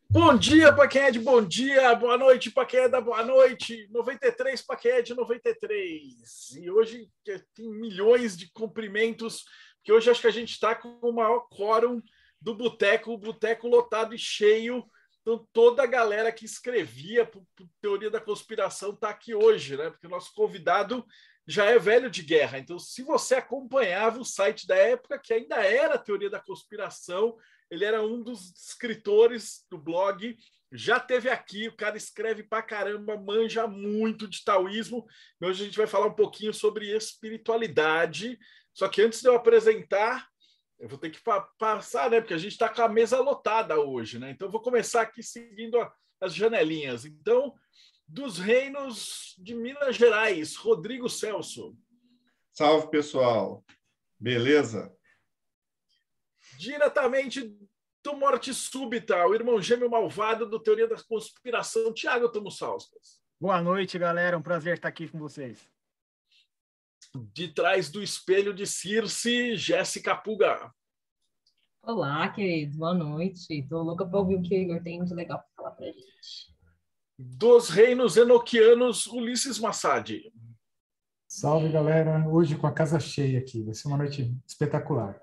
Bom dia para quem é de bom dia, boa noite para quem é da boa noite, 93 para quem é de 93. E hoje tem milhões de cumprimentos, porque hoje acho que a gente está com o maior quórum do boteco, o boteco lotado e cheio. Então toda a galera que escrevia por Teoria da Conspiração está aqui hoje, né? Porque o nosso convidado já é velho de guerra. Então, se você acompanhava o site da época, que ainda era Teoria da Conspiração, ele era um dos escritores do blog, já teve aqui, o cara escreve pra caramba, manja muito de taoísmo. Hoje a gente vai falar um pouquinho sobre espiritualidade. Só que antes de eu apresentar, eu vou ter que passar, né? Porque a gente está com a mesa lotada hoje, né? Então eu vou começar aqui seguindo as janelinhas. Então, dos reinos de Minas Gerais, Rodrigo Celso. Salve, pessoal. Beleza? Diretamente do Morte Súbita, o irmão gêmeo malvado do Teoria da Conspiração, Tiago Tomussauskas. Boa noite, galera. Um prazer estar aqui com vocês. De trás do espelho de Circe, Jéssica Puga. Olá, queridos. Boa noite. Estou louca para ouvir o que o Igor tem de legal para falar para a gente. Dos reinos enoquianos, Ulisses Massad. Salve, galera. Hoje com a casa cheia aqui. Vai ser uma noite espetacular.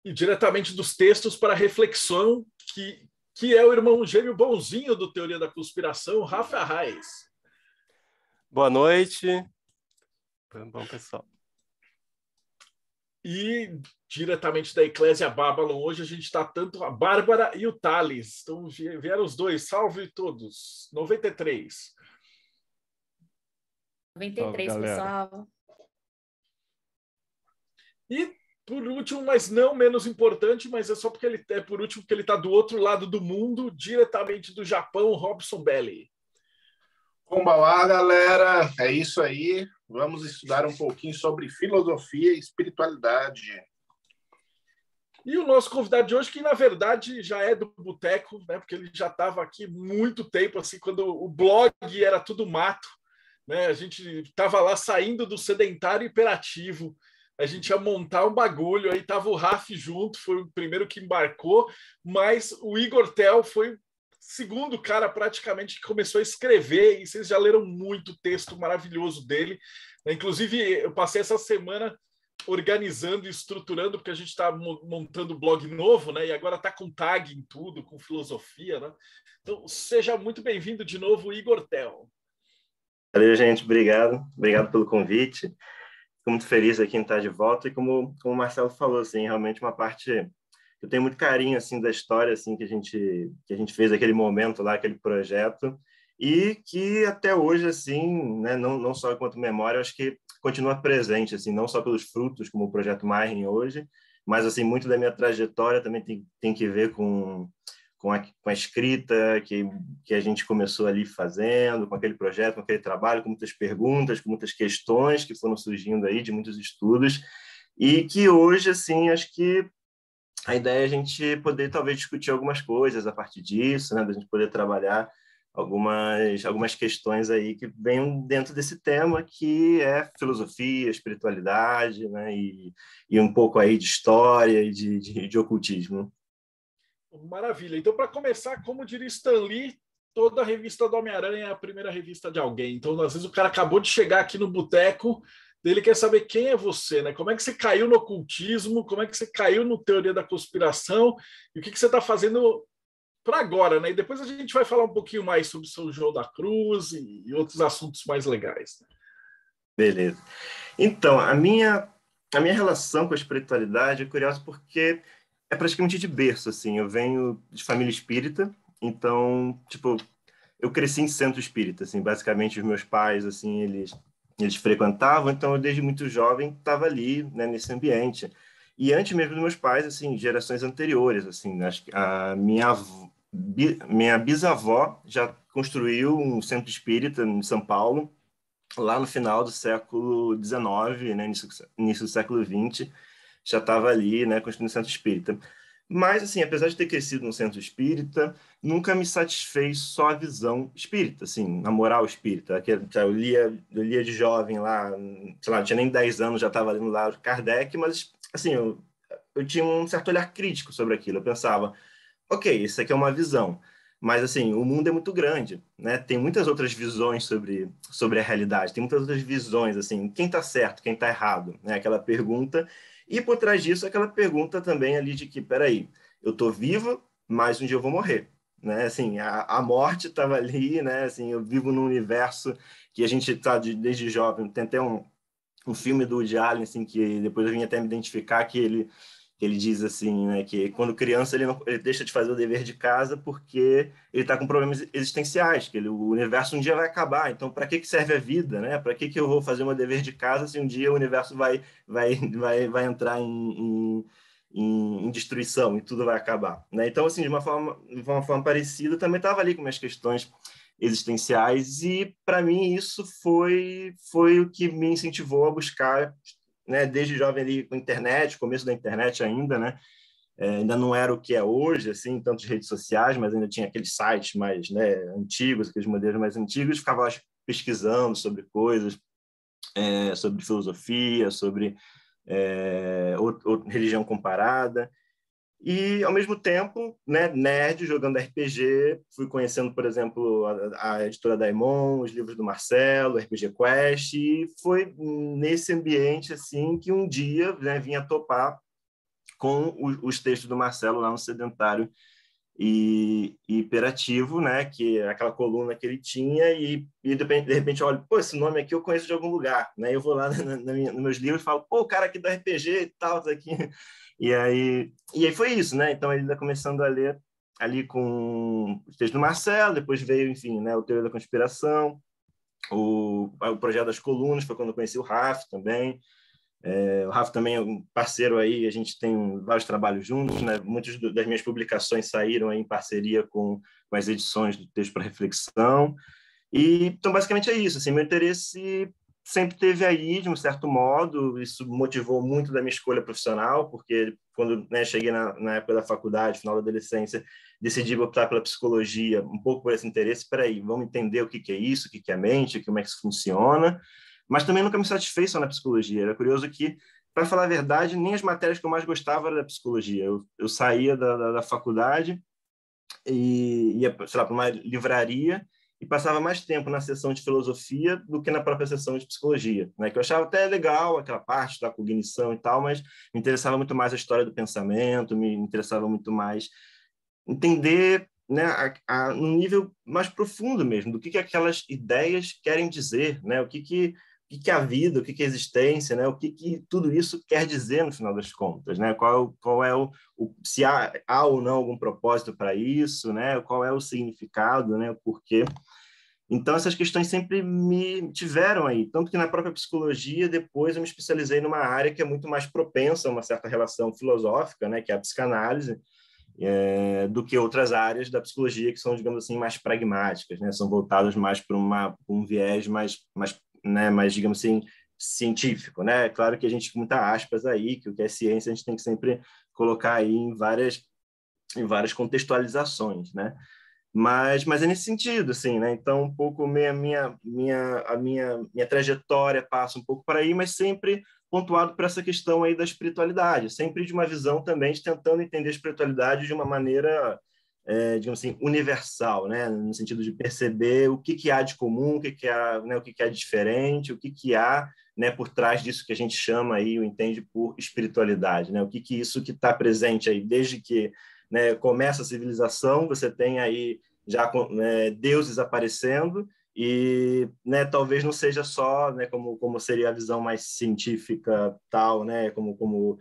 E diretamente dos textos para reflexão, que é o irmão gêmeo bonzinho do Teoria da Conspiração, Rafa Arraes. Boa noite. Bom, pessoal. E diretamente da Eclésia Babylon, hoje a gente está tanto a Bárbara e o Thales. Então vieram os dois. Salve todos. 93. 93, pessoal. E por último, mas não menos importante, mas é só porque ele é por último, porque ele está do outro lado do mundo, diretamente do Japão, Robson Belli. Kombawa, galera. É isso aí. Vamos estudar um pouquinho sobre filosofia e espiritualidade. E o nosso convidado de hoje, que na verdade já é do boteco, né? Porque ele já estava aqui muito tempo, assim, quando o blog era tudo mato, né? A gente estava lá saindo do sedentário hiperativo. A gente ia montar um bagulho, aí tava o Raf junto, foi o primeiro que embarcou, mas o Igor Tel foi o segundo cara praticamente que começou a escrever, e vocês já leram muito texto maravilhoso dele. Inclusive, eu passei essa semana organizando e estruturando, porque a gente está montando blog novo, né? E agora está com tag em tudo, com filosofia, né? Então, seja muito bem-vindo de novo, Igor Tel. Valeu, gente. Obrigado. Obrigado pelo convite. Fico muito feliz aqui em estar de volta, e como o Marcelo falou, assim, realmente uma parte que eu tenho muito carinho, assim, da história, assim, que a gente fez aquele momento lá, aquele projeto, e que até hoje, assim, né, não só enquanto memória, eu acho que continua presente, assim, não só pelos frutos, como o Projeto Mayhem hoje, mas, assim, muito da minha trajetória também tem que ver com a escrita que a gente começou ali fazendo, com aquele projeto, com aquele trabalho, com muitas perguntas, com muitas questões que foram surgindo aí de muitos estudos, e que hoje, assim, acho que a ideia é a gente poder talvez discutir algumas coisas a partir disso, né, da gente poder trabalhar algumas questões aí que venham dentro desse tema, que é filosofia, espiritualidade, né, e um pouco aí de história e de ocultismo. Maravilha. Então, para começar, como diria Stan Lee, toda a revista do Homem-Aranha é a primeira revista de alguém. Então, às vezes, o cara acabou de chegar aqui no boteco, ele quer saber quem é você, né? Como é que você caiu no ocultismo, como é que você caiu no Teoria da Conspiração, e o que você está fazendo para agora, né? E depois a gente vai falar um pouquinho mais sobre São João da Cruz e outros assuntos mais legais. Beleza. Então, a minha relação com a espiritualidade é curiosa porque é praticamente de berço, assim. Eu venho de família espírita, então, tipo, eu cresci em centro espírita, assim. Basicamente, os meus pais, assim, eles frequentavam, então eu, desde muito jovem, estava ali, né, nesse ambiente. E antes mesmo dos meus pais, assim, gerações anteriores, assim, acho que a minha bisavó já construiu um centro espírita em São Paulo, lá no final do século XIX, né, início do século XX, já estava ali, né, construindo centro espírita. Mas, assim, apesar de ter crescido no centro espírita, nunca me satisfez só a visão espírita, assim, a moral espírita. Eu lia de jovem lá, sei lá, não tinha nem 10 anos, já estava lendo lá o Kardec, mas, assim, eu eu tinha um certo olhar crítico sobre aquilo. Eu pensava, ok, isso aqui é uma visão, mas assim, o mundo é muito grande, né? Tem muitas outras visões sobre a realidade, tem muitas outras visões, assim, quem está certo, quem está errado, né? Aquela pergunta. E por trás disso, aquela pergunta também ali de que, peraí, eu estou vivo, mas um dia eu vou morrer, né? Assim, a morte estava ali, né? Assim, eu vivo num universo que a gente está desde jovem. Tem até um filme do Woody Allen, assim, que depois eu vim até me identificar, que ele diz assim, né, que quando criança ele deixa de fazer o dever de casa porque ele está com problemas existenciais, que o universo um dia vai acabar, então para que serve a vida, né? Para que eu vou fazer meu dever de casa se um dia o universo vai entrar em destruição e tudo vai acabar, né? Então, assim, de uma forma parecida, eu também estava ali com minhas questões existenciais e, para mim, isso foi o que me incentivou a buscar, né, desde jovem ali com internet, começo da internet ainda, né? Ainda não era o que é hoje, assim, tanto de redes sociais, mas ainda tinha aqueles sites mais, né, antigos, aqueles modelos mais antigos, ficava lá pesquisando sobre coisas, sobre filosofia, sobre religião comparada. E, ao mesmo tempo, né, nerd, jogando RPG, fui conhecendo, por exemplo, a editora Daimon, os livros do Marcelo, RPG Quest, e foi nesse ambiente assim que um dia, né, vim a topar com os textos do Marcelo lá no Sedentário e Hiperativo, né, que é aquela coluna que ele tinha, e de repente eu olho, pô, esse nome aqui eu conheço de algum lugar, né? Eu vou lá nos meus livros e falo, pô, o cara aqui do RPG e tal, tá aqui. E aí foi isso, né? Então ele está começando a ler ali com os textos do Marcelo, depois veio, enfim, né, o Teoria da Conspiração, o Projeto das Colunas, foi quando eu conheci o Raf também. O Rafa também é um parceiro aí, a gente tem vários trabalhos juntos, né? Muitas das minhas publicações saíram aí em parceria com as edições do Texto para Reflexão. Então, basicamente é isso. Assim, meu interesse sempre teve aí, de um certo modo, isso motivou muito da minha escolha profissional, porque quando, né, cheguei na época da faculdade, final da adolescência, decidi optar pela psicologia, um pouco por esse interesse. Espera aí, vamos entender o que é isso, o que é a mente, como é que isso funciona. Mas também nunca me satisfei só na psicologia. Era curioso que, para falar a verdade, nem as matérias que eu mais gostava eram da psicologia. Eu saía da faculdade e ia, sei lá, para uma livraria e passava mais tempo na sessão de filosofia do que na própria sessão de psicologia, né? Que eu achava até legal aquela parte da cognição e tal, mas me interessava muito mais a história do pensamento, me interessava muito mais entender, né, num nível mais profundo mesmo, do que aquelas ideias querem dizer, né? O que é a vida, o que é a existência, né? O que tudo isso quer dizer no final das contas, né? Qual é se há ou não algum propósito para isso, né? Qual é o significado, né? O porquê. Então, essas questões sempre me tiveram aí, tanto que na própria psicologia, depois eu me especializei numa área que é muito mais propensa a uma certa relação filosófica, né? Que é a psicanálise, do que outras áreas da psicologia que são, digamos assim, mais pragmáticas, né? São voltadas mais para um viés mais, né, mais, digamos assim, científico, né? Claro que a gente, com muita aspas aí, que o que é ciência a gente tem que sempre colocar aí em várias contextualizações, né? Mas é nesse sentido, assim, né? Então, um pouco a minha trajetória passa um pouco para aí, mas sempre pontuado para essa questão aí da espiritualidade, sempre de uma visão também de tentando entender a espiritualidade de uma maneira, digamos assim, universal, né? No sentido de perceber o que há de comum, o que há, né? O que há de diferente, o que há, né, por trás disso que a gente chama aí, o entende por espiritualidade, né? O que isso que está presente aí desde que, né, começa a civilização, você tem aí já, né, deuses aparecendo e, né, talvez não seja só, né, como seria a visão mais científica tal, né, como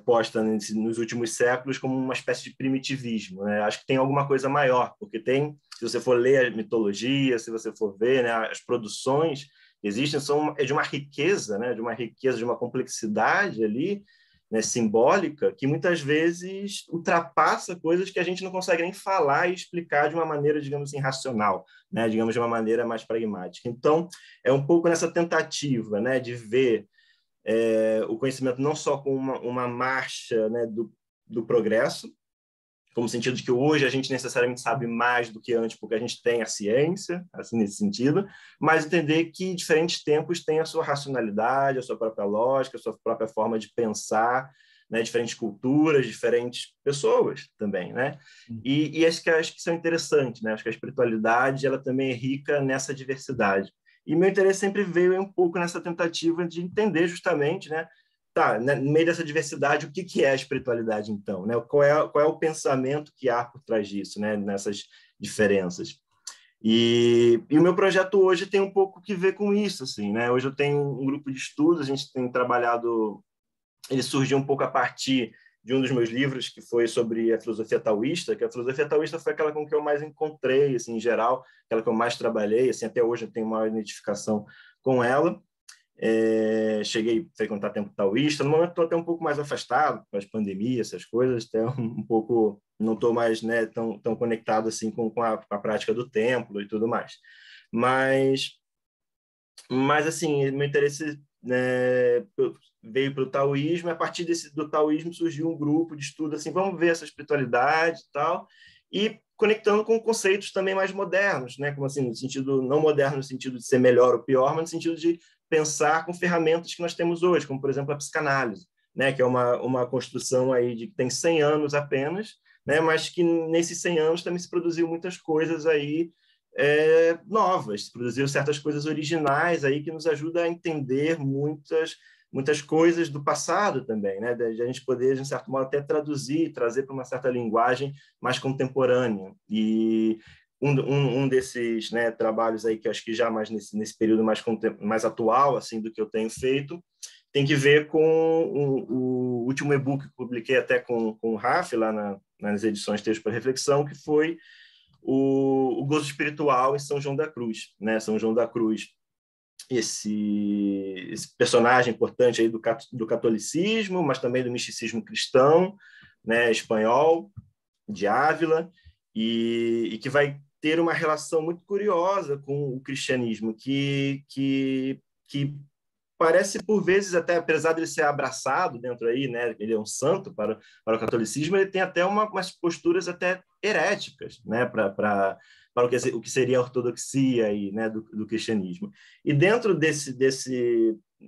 posta nos últimos séculos como uma espécie de primitivismo, né? Acho que tem alguma coisa maior, porque se você for ler a mitologia, se você for ver, né, as produções existem são de uma riqueza, né, de uma complexidade ali, né, simbólica, que muitas vezes ultrapassa coisas que a gente não consegue nem falar e explicar de uma maneira, digamos assim, racional, né, digamos, de uma maneira mais pragmática. Então, é um pouco nessa tentativa, né, de ver o conhecimento não só como uma marcha, né, do progresso, como sentido de que hoje a gente necessariamente sabe mais do que antes, porque a gente tem a ciência, assim, nesse sentido, mas entender que diferentes tempos têm a sua racionalidade, a sua própria lógica, a sua própria forma de pensar, né? Diferentes culturas, diferentes pessoas também, né? E acho que são interessantes, né? Acho que a espiritualidade ela também é rica nessa diversidade. E meu interesse sempre veio um pouco nessa tentativa de entender justamente, né? Tá, né, no meio dessa diversidade, o que é a espiritualidade, então? Né? Qual é o pensamento que há por trás disso, né? Nessas diferenças. E o meu projeto hoje tem um pouco que ver com isso, assim, né? Hoje eu tenho um grupo de estudos, a gente tem trabalhado, ele surgiu um pouco a partir de um dos meus livros, que foi sobre a filosofia taoísta, que a filosofia taoísta foi aquela com que eu mais encontrei, assim, em geral, aquela que eu mais trabalhei, assim, até hoje eu tenho uma identificação com ela. Cheguei a frequentar tempo taoísta, no momento estou até um pouco mais afastado com as pandemias, essas coisas, até um pouco, não estou mais, né, tão conectado assim com a prática do templo e tudo mais. Mas assim, meu interesse, né, veio para o taoísmo, e a partir do taoísmo surgiu um grupo de estudo, assim, vamos ver essa espiritualidade e tal, e conectando com conceitos também mais modernos, né, como assim, no sentido, não moderno no sentido de ser melhor ou pior, mas no sentido de pensar com ferramentas que nós temos hoje, como, por exemplo, a psicanálise, né, que é uma construção aí de que tem 100 anos apenas, né, mas que nesses 100 anos também se produziu muitas coisas aí novas, se produziu certas coisas originais aí que nos ajudam a entender muitas coisas do passado também, né, de a gente poder, de um certo modo, até traduzir, trazer para uma certa linguagem mais contemporânea. E um desses, né, trabalhos aí que eu acho que já mais nesse período mais atual assim do que eu tenho feito tem que ver com o último e-book que publiquei até com o Raf lá nas edições Texto para Reflexão, que foi o Gozo Espiritual em São João da Cruz, né? São João da Cruz, esse personagem importante aí do catolicismo, mas também do misticismo cristão, né, espanhol, de Ávila, e que vai ter uma relação muito curiosa com o cristianismo, que parece, por vezes, até apesar de ele ser abraçado dentro aí, né, ele é um santo para o catolicismo, ele tem até umas posturas até heréticas, né, para o que seria a ortodoxia aí, né, do cristianismo. E dentro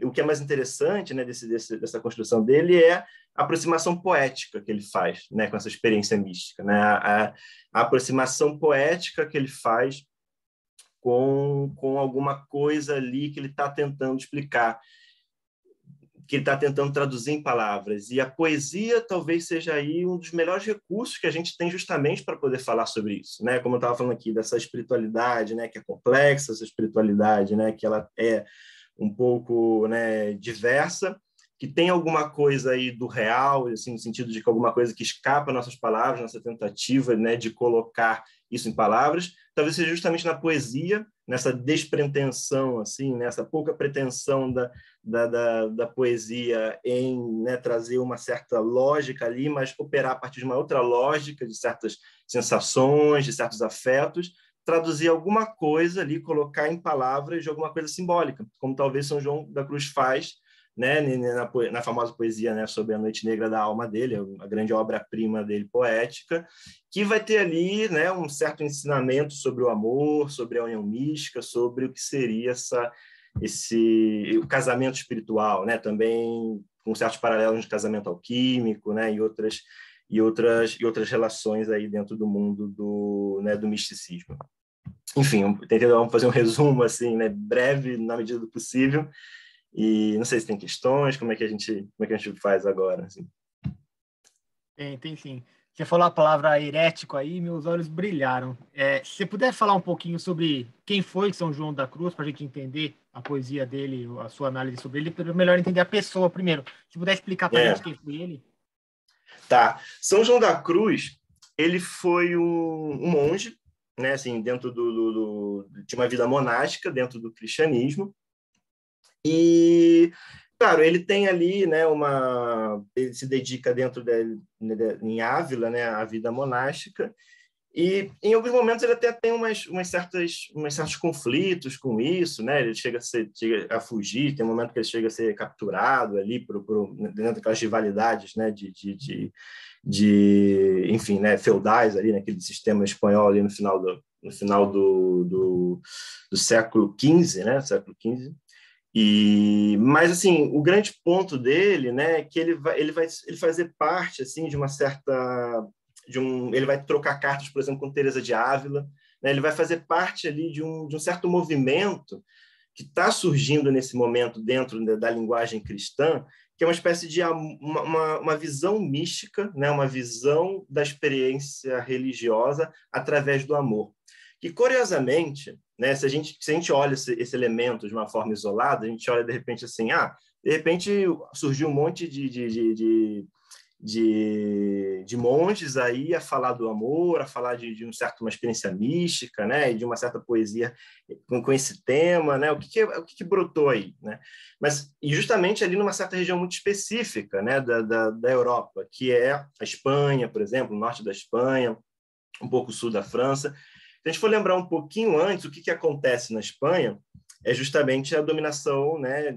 o que é mais interessante, né, dessa construção dele é a aproximação poética que ele faz, né, com essa experiência mística, né, a aproximação poética que ele faz com alguma coisa ali que ele está tentando explicar, que ele está tentando traduzir em palavras. E a poesia talvez seja aí um dos melhores recursos que a gente tem justamente para poder falar sobre isso, né? Como eu estava falando aqui, dessa espiritualidade, né, que é complexa, essa espiritualidade, né, que ela é um pouco, né, diversa, que tem alguma coisa aí do real, assim, no sentido de que alguma coisa que escapa nossas palavras, nossa tentativa, né, de colocar isso em palavras, talvez seja justamente na poesia, nessa despretensão, assim, nessa pouca pretensão da poesia em, né, trazer uma certa lógica ali, mas operar a partir de uma outra lógica, de certas sensações, de certos afetos, traduzir alguma coisa ali, colocar em palavras de alguma coisa simbólica, como talvez São João da Cruz faz, né, na famosa poesia, né, sobre a Noite Negra da Alma dele, a grande obra-prima dele poética, que vai ter ali, né, um certo ensinamento sobre o amor, sobre a união mística, sobre o que seria o casamento espiritual, né, também com certos paralelos de casamento alquímico, né, e outras relações aí dentro do mundo do misticismo. Enfim, vamos fazer um resumo assim, né, breve na medida do possível. E não sei se tem questões, como é que a gente faz agora? Assim? Tem sim. Você falou a palavra herético aí, meus olhos brilharam. Se você puder falar um pouquinho sobre quem foi São João da Cruz, para a gente entender a poesia dele, a sua análise sobre ele, para melhor entender a pessoa primeiro. Se puder explicar para a gente quem foi ele. Tá. São João da Cruz, ele foi um monge, né, assim, dentro de uma vida monástica, dentro do cristianismo. E, claro, ele tem ali, né, ele se dedica em Ávila, né, à vida monástica, e em alguns momentos ele até tem uns certos conflitos com isso, né, ele chega a fugir, tem um momento que ele chega a ser capturado ali dentro daquelas rivalidades, né, enfim, né, feudais ali naquele sistema espanhol ali no final do século XV, né, século XV. Mas assim, o grande ponto dele, né, é que ele vai fazer parte assim de uma certa ele vai trocar cartas, por exemplo, com Teresa de Ávila, né? Ele vai fazer parte ali de um certo movimento que está surgindo nesse momento dentro da linguagem cristã, que é uma espécie de uma visão mística, né? Uma visão da experiência religiosa através do amor. Que, curiosamente, né, se a gente olha esse elemento de uma forma isolada, a gente olha, de repente, assim, de repente surgiu um monte de monges aí a falar do amor, a falar de uma experiência mística, né, e de uma certa poesia com esse tema, né, o que brotou aí, né? E justamente ali numa certa região muito específica, né, da Europa, que é a Espanha, por exemplo, o norte da Espanha, um pouco o sul da França. Se a gente for lembrar um pouquinho antes, o que acontece na Espanha é justamente a dominação, né,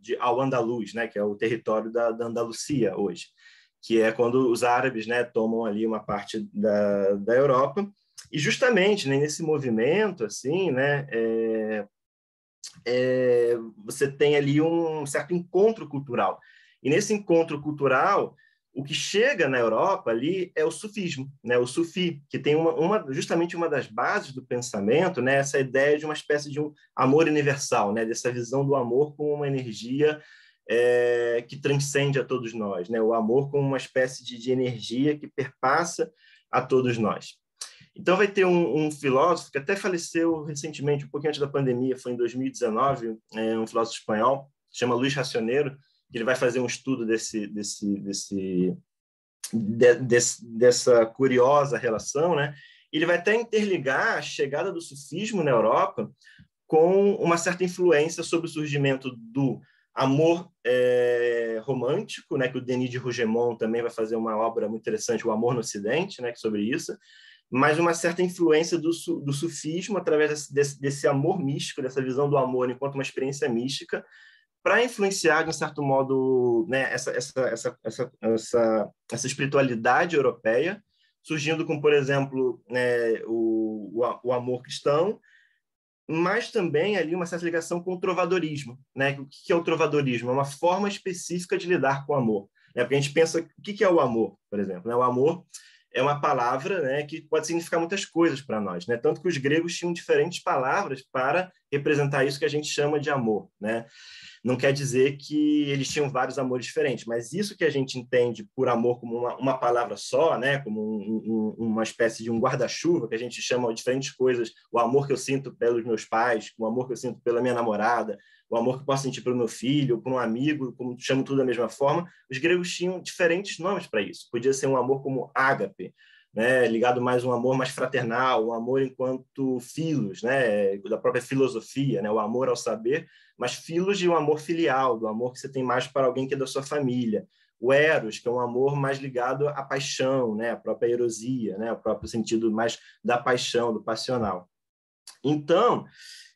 de Al-Andalus, né, que é o território da Andalucia hoje, que é quando os árabes, né, tomam ali uma parte da Europa. E justamente, né, nesse movimento, assim, né, você tem ali um certo encontro cultural. E nesse encontro cultural, o que chega na Europa ali é o sufismo, né, o sufi, que tem justamente uma das bases do pensamento, né, essa ideia de uma espécie de um amor universal, né, dessa visão do amor como uma energia que transcende a todos nós, né? O amor como uma espécie de energia que perpassa a todos nós. Então, vai ter um filósofo que até faleceu recentemente, um pouquinho antes da pandemia, foi em 2019, um filósofo espanhol, chama Luis Racionero, que ele vai fazer um estudo dessa curiosa relação, né? Ele vai até interligar a chegada do sufismo na Europa com uma certa influência sobre o surgimento do amor romântico, né, que o Denis de Rougemont também vai fazer uma obra muito interessante, O Amor no Ocidente, né, sobre isso, mas uma certa influência do sufismo através desse amor místico, dessa visão do amor enquanto uma experiência mística, para influenciar, de um certo modo, né, essa espiritualidade europeia, surgindo com, por exemplo, né, o amor cristão, mas também ali uma certa ligação com o trovadorismo, né? O que é o trovadorismo? É uma forma específica de lidar com o amor, né? Porque a gente pensa, o que é o amor, por exemplo, né? O amor é uma palavra, né, que pode significar muitas coisas para nós, né? Tanto que os gregos tinham diferentes palavras para representar isso que a gente chama de amor, né? Não quer dizer que eles tinham vários amores diferentes, mas isso que a gente entende por amor como uma palavra só, né, como uma espécie de um guarda-chuva, que a gente chama de diferentes coisas, o amor que eu sinto pelos meus pais, o amor que eu sinto pela minha namorada, o amor que eu posso sentir pelo meu filho, por um amigo, como chamo tudo da mesma forma, os gregos tinham diferentes nomes para isso. Podia ser um amor como ágape, né, ligado mais a um amor mais fraternal, um amor enquanto filos, né, da própria filosofia, né, o amor ao saber, mas filos de um amor filial, do amor que você tem mais para alguém que é da sua família. O eros, que é um amor mais ligado à paixão, né, a própria erosia, né, o próprio sentido mais da paixão, do passional. Então,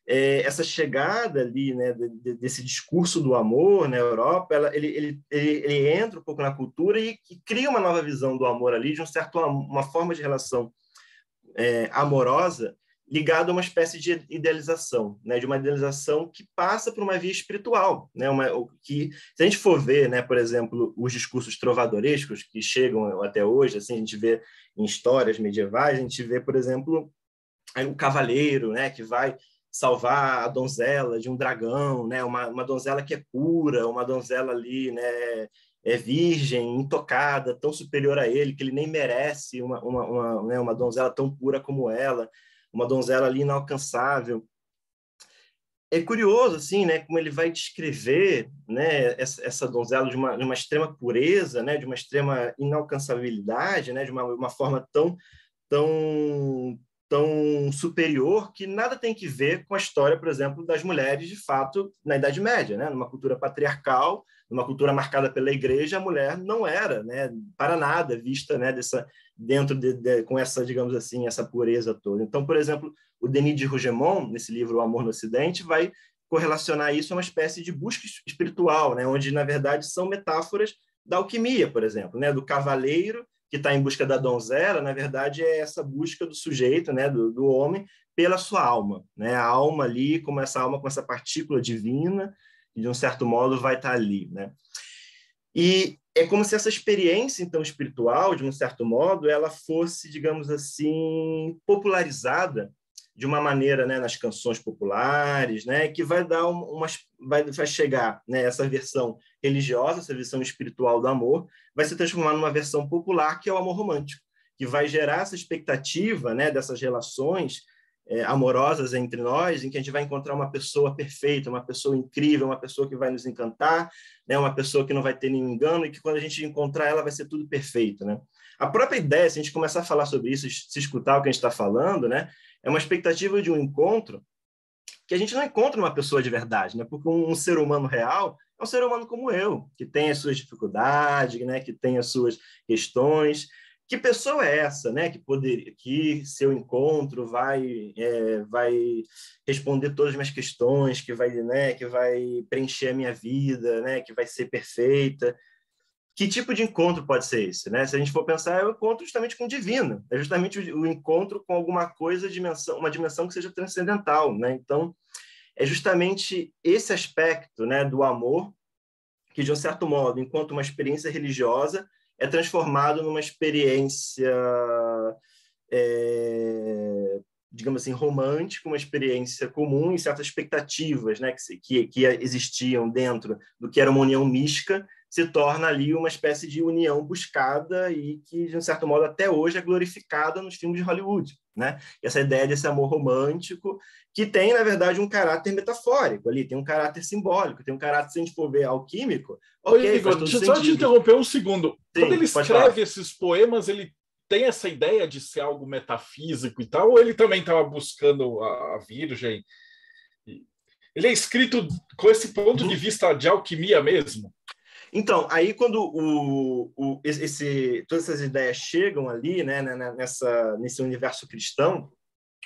essa chegada ali, né, desse discurso do amor na Europa, ele entra um pouco na cultura e cria uma nova visão do amor ali, de uma forma de relação amorosa ligada a uma espécie de idealização, né, de uma idealização que passa por uma via espiritual, né, que se a gente for ver, né, por exemplo, os discursos trovadorescos que chegam até hoje, assim, a gente vê em histórias medievais, a gente vê, por exemplo, o cavaleiro, né, que vai salvar a donzela de um dragão, né? Uma donzela que é pura, uma donzela ali, né, virgem, intocada, tão superior a ele, que ele nem merece uma donzela tão pura como ela, uma donzela ali inalcançável. É curioso, assim, né, como ele vai descrever, né, essa donzela de uma extrema pureza, né, de uma extrema inalcançabilidade, né, de uma forma tão superior, que nada tem que ver com a história, por exemplo, das mulheres, de fato, na Idade Média, né? Numa cultura patriarcal, numa cultura marcada pela Igreja, a mulher não era, né, para nada vista, né, com essa, digamos assim, essa pureza toda. Então, por exemplo, o Denis de Rougemont, nesse livro O Amor no Ocidente, vai correlacionar isso a uma espécie de busca espiritual, né, onde, na verdade, são metáforas da alquimia, por exemplo, né, do cavaleiro que está em busca da donzela, na verdade, é essa busca do sujeito, né, do homem, pela sua alma, né, a alma ali, como essa alma com essa partícula divina, que de um certo modo vai estar ali, né? E é como se essa experiência, então, espiritual, de um certo modo, ela fosse, digamos assim, popularizada de uma maneira, né, nas canções populares, né, que vai dar vai chegar, né, essa versão religiosa, essa versão espiritual do amor, vai se transformar numa versão popular, que é o amor romântico, que vai gerar essa expectativa, né, dessas relações amorosas entre nós, em que a gente vai encontrar uma pessoa perfeita, uma pessoa incrível, uma pessoa que vai nos encantar, né, uma pessoa que não vai ter nenhum engano, e que quando a gente encontrar ela vai ser tudo perfeito, né? A própria ideia, se a gente começar a falar sobre isso, se escutar o que a gente está falando, né, é uma expectativa de um encontro que a gente não encontra uma pessoa de verdade, né? Porque um ser humano real é um ser humano como eu, que tem as suas dificuldades, né, que tem as suas questões. Que pessoa é essa, né? Que seu encontro vai responder todas as minhas questões, que vai preencher a minha vida, né? Que vai ser perfeita. Que tipo de encontro pode ser esse, né? Se a gente for pensar, é o encontro justamente com o divino, é justamente o encontro com alguma coisa, uma dimensão que seja transcendental, né? Então, é justamente esse aspecto, né, do amor que, de um certo modo, enquanto uma experiência religiosa, é transformado numa experiência, digamos assim, romântica, uma experiência comum em certas expectativas, né, que existiam dentro do que era uma união mística, se torna ali uma espécie de união buscada e que, de um certo modo, até hoje é glorificada nos filmes de Hollywood, né? Essa ideia desse amor romântico, que tem, na verdade, um caráter metafórico ali, tem um caráter simbólico, tem um caráter, se a gente for ver, alquímico. Okay, Igor, deixa eu só te interromper um segundo. Sim, quando ele escreve esses poemas, ele tem essa ideia de ser algo metafísico e tal, ou ele também estava buscando a Virgem? Ele é escrito com esse ponto de vista de alquimia mesmo? Então, aí quando todas essas ideias chegam ali, né, nesse universo cristão,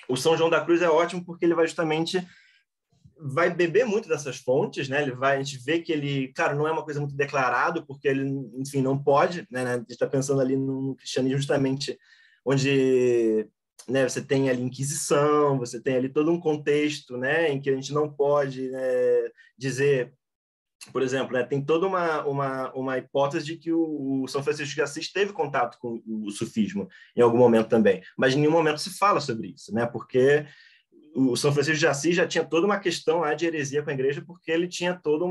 o São João da Cruz é ótimo porque ele vai beber muito dessas fontes, né? A gente vê que ele, claro, não é uma coisa muito declarado, porque ele, enfim, não pode, né? A gente está pensando ali no cristianismo justamente onde, né, você tem ali Inquisição, você tem ali todo um contexto, né, em que a gente não pode, né, dizer, por exemplo, né, tem toda uma hipótese de que o São Francisco de Assis teve contato com o sufismo em algum momento também, mas em nenhum momento se fala sobre isso, né, porque o São Francisco de Assis já tinha toda uma questão lá de heresia com a igreja, porque ele tinha todo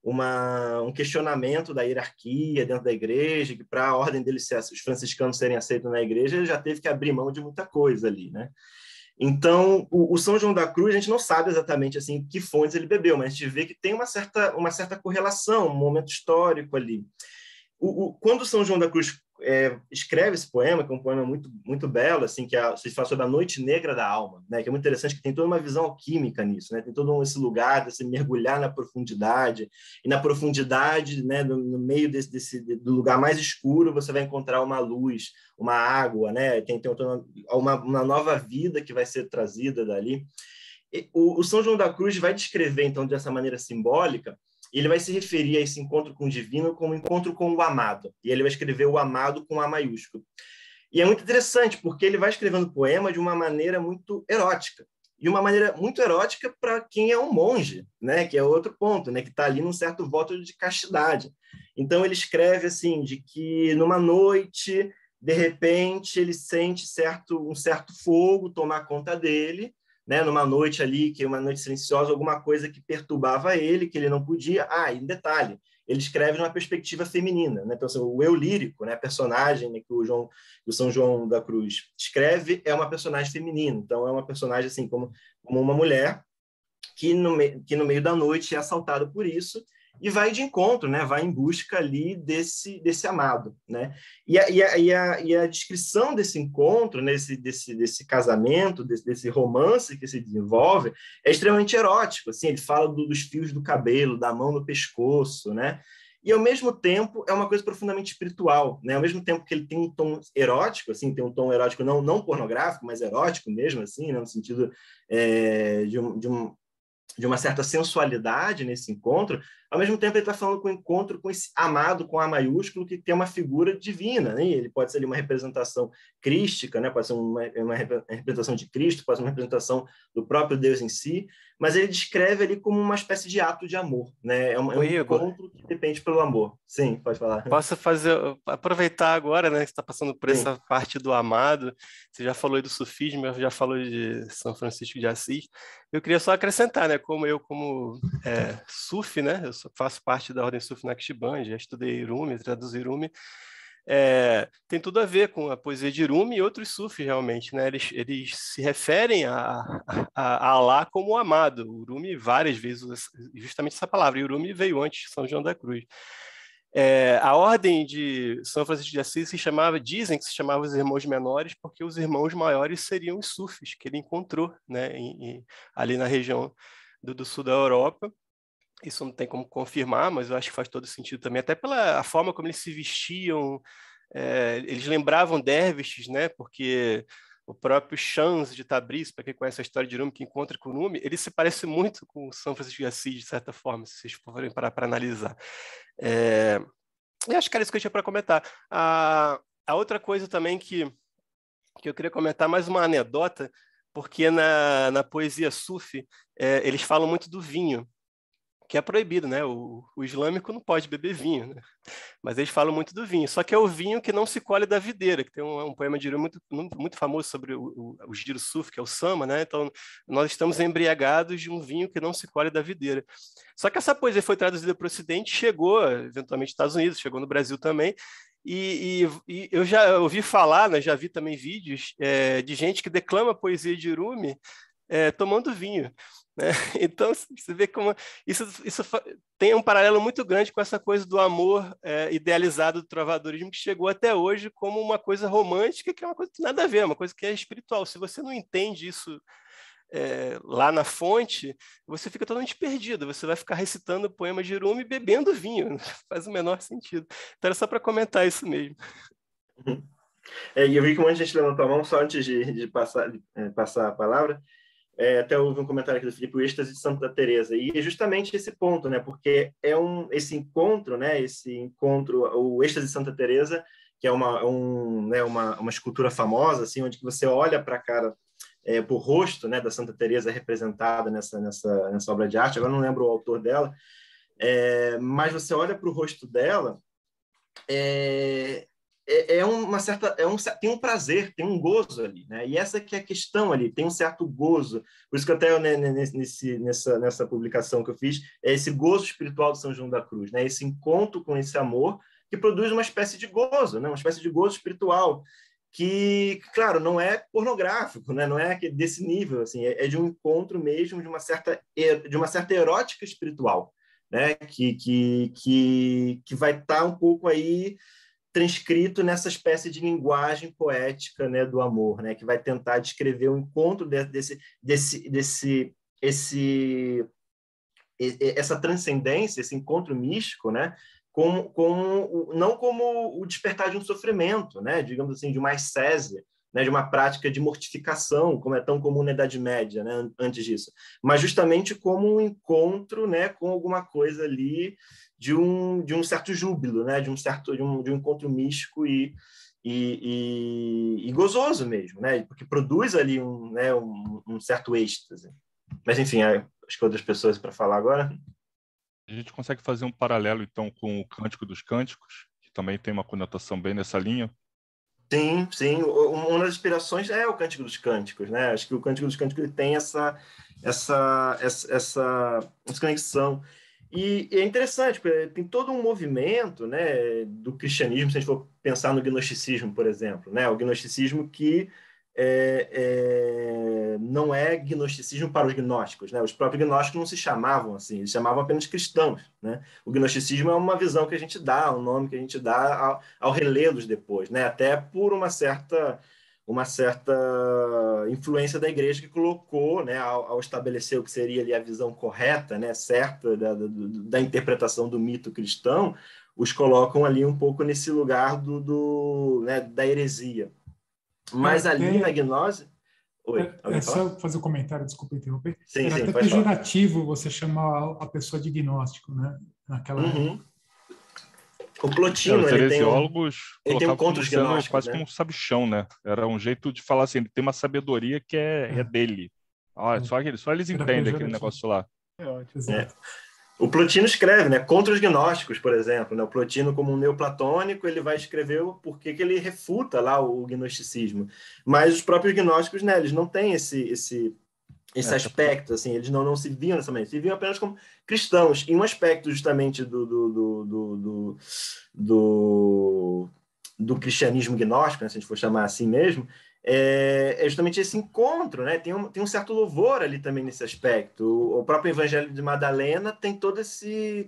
um questionamento da hierarquia dentro da igreja, que para a ordem dele, os franciscanos serem aceitos na igreja, ele já teve que abrir mão de muita coisa ali, né? Então, o São João da Cruz, a gente não sabe exatamente assim que fontes ele bebeu, mas a gente vê que tem uma certa correlação, um momento histórico ali. Quando o São João da Cruz escreve esse poema, que é um poema muito, muito belo, assim, que se fala sobre a noite negra da alma, né, que é muito interessante, que tem toda uma visão alquímica nisso, né, tem todo esse lugar de se mergulhar na profundidade, e na profundidade, né, no meio do lugar mais escuro, você vai encontrar uma luz, uma água, né, tem uma nova vida que vai ser trazida dali. O São João da Cruz vai descrever, então, dessa maneira simbólica, ele vai se referir a esse encontro com o divino como encontro com o amado. E ele vai escrever o amado com A maiúsculo. E é muito interessante, porque ele vai escrevendo o poema de uma maneira muito erótica. E uma maneira muito erótica para quem é um monge, né? Que é outro ponto, né? Que está ali num certo voto de castidade. Então, ele escreve assim, de que numa noite, de repente, ele sente um certo fogo tomar conta dele, né, numa noite ali, que é uma noite silenciosa, alguma coisa que perturbava ele, que ele não podia. E um detalhe, ele escreve numa perspectiva feminina, né? Então, assim, o eu lírico, né, a personagem, né, que o São João da Cruz escreve é uma personagem feminina. Então, é uma personagem assim como uma mulher que no meio da noite é assaltada por isso e vai de encontro, né? Vai em busca ali desse amado, né? E a descrição desse encontro, né? desse casamento, desse romance que se desenvolve, é extremamente erótico. Assim, ele fala dos fios do cabelo, da mão no pescoço, né? E, ao mesmo tempo, é uma coisa profundamente espiritual, né? Ao mesmo tempo que ele tem um tom erótico, assim, tem um tom erótico não pornográfico, mas erótico mesmo, assim, né? No sentido de uma certa sensualidade nesse encontro, ao mesmo tempo ele está falando com o encontro com esse amado, com A maiúsculo, que tem uma figura divina, né? Ele pode ser ali uma representação crística, né? Pode ser uma representação de Cristo, pode ser uma representação do próprio Deus em si, mas ele descreve ali como uma espécie de ato de amor, né? É um encontro que depende pelo amor. Sim, pode falar. Posso aproveitar agora, né, que você está passando por essa parte do amado. Você já falou aí do sufismo, já falou de São Francisco de Assis. Eu queria só acrescentar, né, como sufi, né, eu faço parte da Ordem Sufi Naqshband, já estudei Rumi, traduzo Rumi. Tem tudo a ver com a poesia de Rumi e outros sufis, realmente, né? Eles se referem a Allah como o amado. O Rumi várias vezes usa justamente essa palavra, e o Rumi veio antes de São João da Cruz. A ordem de São Francisco de Assis dizem que se chamava os irmãos menores, porque os irmãos maiores seriam os sufis que ele encontrou, né, ali na região do sul da Europa. Isso não tem como confirmar, mas eu acho que faz todo sentido também, até pela forma como eles se vestiam. Eles lembravam derviches, né? Porque o próprio Shams de Tabriz, para quem conhece a história de Rumi, que encontra com Rumi, ele se parece muito com São Francisco de Assis, de certa forma, se vocês forem parar para analisar. E acho que era isso que eu tinha para comentar. A outra coisa também que eu queria comentar, mais uma anedota, porque na poesia sufi, eles falam muito do vinho, que é proibido, né? O islâmico não pode beber vinho, né? Mas eles falam muito do vinho. Só que é o vinho que não se colhe da videira, que tem um poema de Rumi muito famoso sobre o giro sufi, que é o Sama, né? Então, nós estamos embriagados de um vinho que não se colhe da videira. Só que essa poesia foi traduzida para o Ocidente, chegou, eventualmente, nos Estados Unidos, chegou no Brasil também, e eu já ouvi falar, né? Já vi também vídeos de gente que declama a poesia de Rumi tomando vinho. Então, você vê como isso tem um paralelo muito grande com essa coisa do amor idealizado do trovadorismo, que chegou até hoje como uma coisa romântica, que é uma coisa que tem nada a ver, uma coisa que é espiritual. Se você não entende isso lá na fonte, você fica totalmente perdido. Você vai ficar recitando o poema de Rumi bebendo vinho. Não faz o menor sentido. Então, era só para comentar isso mesmo. E eu vi que um monte de gente levantou a mão só antes de passar a palavra. Até houve um comentário aqui do Felipe, o êxtase de Santa Teresa, e é justamente esse ponto, né? Porque esse encontro, né? O êxtase de Santa Teresa, que é uma escultura famosa, assim, onde você olha para a cara, para o rosto, né, da Santa Teresa representada nessa obra de arte. Agora não lembro o autor dela, mas você olha para o rosto dela, tem um prazer, tem um gozo ali, né? E essa que é a questão ali, tem um certo gozo. Por isso que até nessa publicação que eu fiz, é esse gozo espiritual de São João da Cruz, né? Esse encontro com esse amor que produz uma espécie de gozo, né? Uma espécie de gozo espiritual que, claro, não é pornográfico, né? Não é desse nível, assim, é de um encontro mesmo de uma certa erótica espiritual, né? Que vai estar um pouco aí transcrito nessa espécie de linguagem poética, né, do amor, né, que vai tentar descrever o encontro essa transcendência, esse encontro místico, né, não como o despertar de um sofrimento, né, digamos assim, de uma ascese, né, de uma prática de mortificação, como é tão comum na Idade Média, né, antes disso, mas justamente como um encontro, né, com alguma coisa ali de um certo júbilo, né, de um encontro místico e gozoso mesmo, né, porque produz ali um certo êxtase. Mas enfim, acho que outras pessoas para falar agora. A gente consegue fazer um paralelo então com o Cântico dos Cânticos, que também tem uma conotação bem nessa linha. Sim. Uma das inspirações é o Cântico dos Cânticos, né? Acho que o Cântico dos Cânticos ele tem essa conexão. E é interessante, porque tem todo um movimento, né, do cristianismo, se a gente for pensar no gnosticismo, por exemplo, né? O gnosticismo que não é gnosticismo para os gnósticos, né? Os próprios gnósticos não se chamavam assim, eles chamavam apenas cristãos, né? O gnosticismo é uma visão que a gente dá, um nome que a gente dá ao relê-los depois, né? Até por uma certa influência da igreja que colocou, né, ao estabelecer o que seria ali a visão correta, né, certa da interpretação do mito cristão, os colocam ali um pouco nesse lugar né, da heresia. Mas ali na gnose... Oi, só fazer um comentário, desculpa interromper. Sim, Era até pejorativo você chamar a pessoa de gnóstico, né? naquela O Plotino, Os ele heresiólogos tem colocavam encontros como sendo gnósticos, quase né? como um sabichão, né? Era um jeito de falar assim, ele tem uma sabedoria que é dele. Só eles Era entendem aquele pejorativo. negócio lá. É ótimo. Exato. O Plotino escreve, né, contra os gnósticos, por exemplo, né? O Plotino, como um neoplatônico, ele vai escrever o porquê que ele refuta lá o gnosticismo. Mas os próprios gnósticos, né, eles não têm esse aspecto, assim, eles não se viam nessa maneira, se viam apenas como cristãos. E um aspecto justamente do cristianismo gnóstico, né, se a gente for chamar assim mesmo, é justamente esse encontro, né? Tem um certo louvor ali também nesse aspecto. O próprio Evangelho de Madalena tem todo esse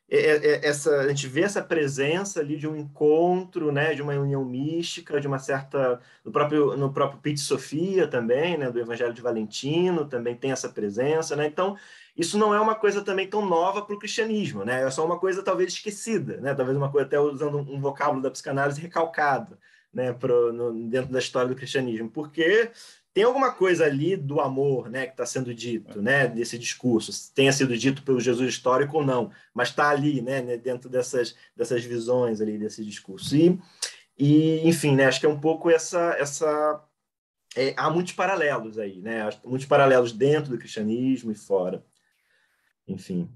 a gente vê essa presença ali de um encontro, né, de uma união mística, de uma certa no próprio Pit Sofia também, né, do Evangelho de Valentino também tem essa presença, né? Então isso não é uma coisa também tão nova para o cristianismo, né? É só uma coisa talvez esquecida, né? Talvez uma coisa até usando um vocábulo da psicanálise recalcado, né, dentro da história do cristianismo, porque tem alguma coisa ali do amor, né, que está sendo dito, né, desse discurso, tenha sido dito pelo Jesus histórico ou não, mas está ali, né, dentro dessas visões ali desse discurso. E enfim, né, acho que é um pouco há muitos paralelos aí, né, muitos paralelos dentro do cristianismo e fora. Enfim.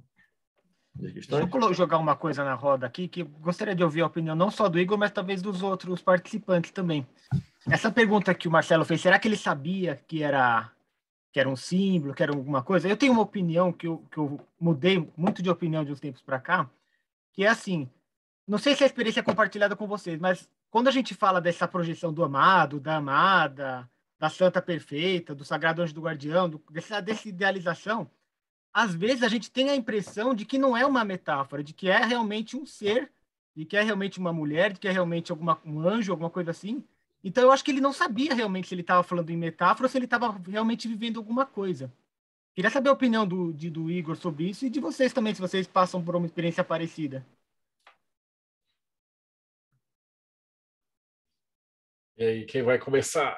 Deixa eu jogar uma coisa na roda aqui, que eu gostaria de ouvir a opinião não só do Igor, mas talvez dos outros participantes também. Essa pergunta que o Marcelo fez, será que ele sabia que era um símbolo, que era alguma coisa? Eu tenho uma opinião que eu mudei muito de opinião de uns tempos para cá, que é assim, não sei se a experiência é compartilhada com vocês, mas quando a gente fala dessa projeção do amado, da amada, da santa perfeita, do sagrado anjo do guardião, dessa idealização, às vezes a gente tem a impressão de que não é uma metáfora, de que é realmente um ser, de que é realmente uma mulher, de que é realmente um anjo, alguma coisa assim. Então eu acho que ele não sabia realmente se ele estava falando em metáfora ou se ele estava realmente vivendo alguma coisa. Queria saber a opinião do Igor sobre isso e de vocês também, se vocês passam por uma experiência parecida. E aí, quem vai começar?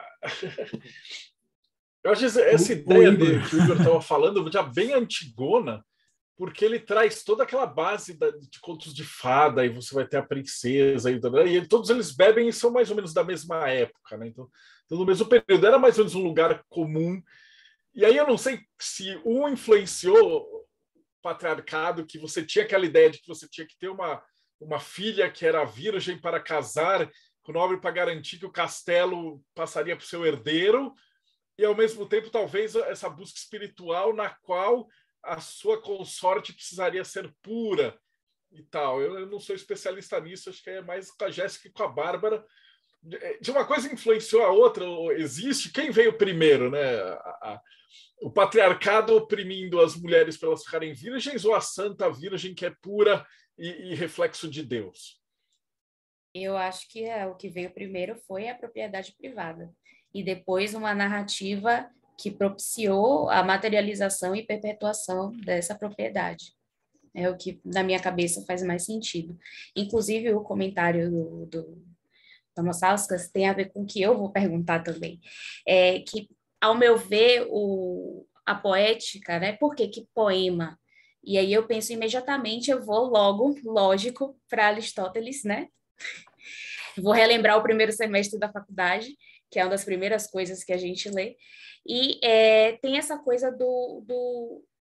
Eu acho essa ideia que o Igor estava falando já bem antigona, porque ele traz toda aquela base de contos de fada, e você vai ter a princesa, e todos eles bebem e são mais ou menos da mesma época, né? Então, no mesmo período, era mais ou menos um lugar comum. E aí eu não sei se um influenciou o patriarcado, que você tinha aquela ideia de que você tinha que ter uma filha que era virgem para casar com o nobre para garantir que o castelo passaria para o seu herdeiro, e ao mesmo tempo talvez essa busca espiritual na qual a sua consorte precisaria ser pura e tal. Eu não sou especialista nisso, acho que é mais com a Jéssica e com a Bárbara. De uma coisa influenciou a outra, existe quem veio primeiro, né? O patriarcado oprimindo as mulheres para elas ficarem virgens, ou a santa virgem que é pura e reflexo de Deus? Eu acho que o que veio primeiro foi a propriedade privada. E depois uma narrativa que propiciou a materialização e perpetuação dessa propriedade. É o que, na minha cabeça, faz mais sentido. Inclusive, o comentário do Tomasauskas tem a ver com o que eu vou perguntar também. É que, ao meu ver, a poética, né? Por que poema? E aí eu penso imediatamente, eu vou logo, lógico, para Aristóteles, né? Vou relembrar o primeiro semestre da faculdade, que é uma das primeiras coisas que a gente lê, e tem essa coisa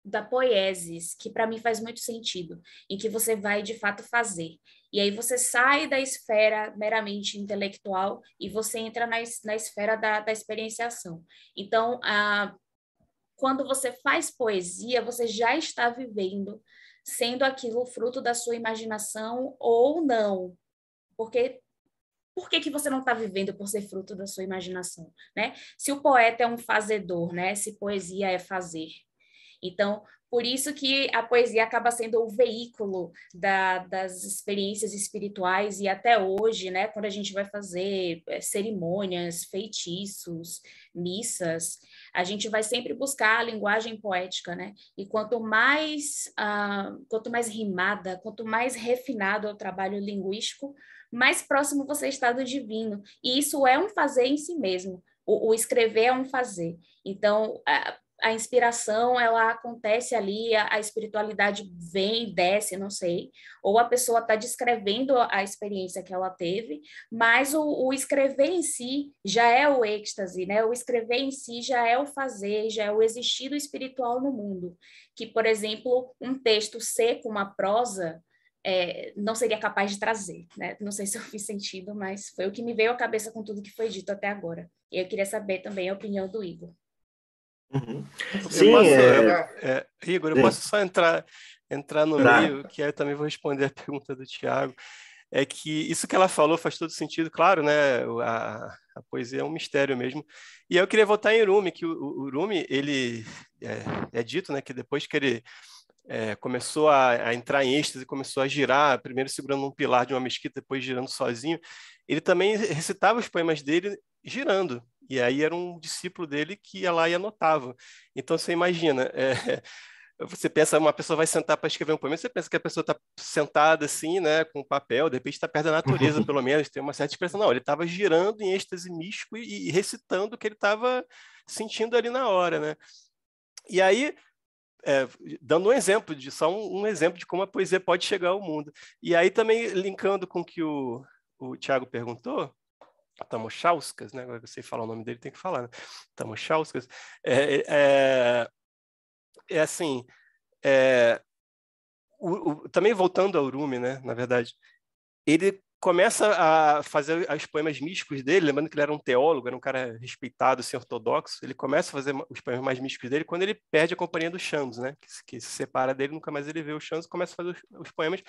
da poiesis, que para mim faz muito sentido, em que você vai de fato fazer. E aí você sai da esfera meramente intelectual e você entra na esfera da experienciação. Então, quando você faz poesia, você já está vivendo, sendo aquilo fruto da sua imaginação ou não. Porque por que você não está vivendo por ser fruto da sua imaginação, né? Se o poeta é um fazedor, né? Se poesia é fazer. Então, por isso que a poesia acaba sendo o veículo das experiências espirituais, e até hoje, né? Quando a gente vai fazer cerimônias, feitiços, missas, a gente vai sempre buscar a linguagem poética, né? E quanto mais rimada, quanto mais refinado é o trabalho linguístico, mais próximo você está do divino. E isso é um fazer em si mesmo. O escrever é um fazer. Então, a inspiração, ela acontece ali, a espiritualidade vem e desce, não sei, ou a pessoa está descrevendo a experiência que ela teve, mas o escrever em si já é o êxtase, né? O escrever em si já é o fazer, já é o existir do espiritual no mundo, que, por exemplo, um texto seco, uma prosa, não seria capaz de trazer, né? Não sei se eu fiz sentido, mas foi o que me veio à cabeça com tudo que foi dito até agora. E eu queria saber também a opinião do Igor. Uhum. Eu Sim, posso, Igor, eu posso só entrar no meio, que aí eu também vou responder a pergunta do Tiago. É que isso que ela falou faz todo sentido, claro, né? A poesia é um mistério mesmo. E eu queria voltar em Rumi, que o Rumi, ele é dito, né, que depois que ele começou a entrar em êxtase, começou a girar, primeiro segurando um pilar de uma mesquita, depois girando sozinho, ele também recitava os poemas dele girando. E aí era um discípulo dele que ia lá e anotava. Então você imagina, você pensa, uma pessoa vai sentar para escrever um poema, você pensa que a pessoa está sentada assim, né, com papel, de repente está perto da natureza, pelo menos, tem uma certa expressão. Não, ele estava girando em êxtase místico e recitando o que ele estava sentindo ali na hora, né? E aí, dando um exemplo, só um exemplo de como a poesia pode chegar ao mundo. E aí também, linkando com o que o Tiago perguntou, Tamochauskas, né? Agora eu sei falar o nome dele, tem que falar, né? Tamochauskas. Assim, também voltando ao Rumi, né? Na verdade, ele começa a fazer os poemas místicos dele, lembrando que ele era um teólogo, era um cara respeitado, assim, ortodoxo. Ele começa a fazer os poemas mais místicos dele quando ele perde a companhia do Shams, né? Que se separa dele, nunca mais ele vê o Shams e começa a fazer os poemas.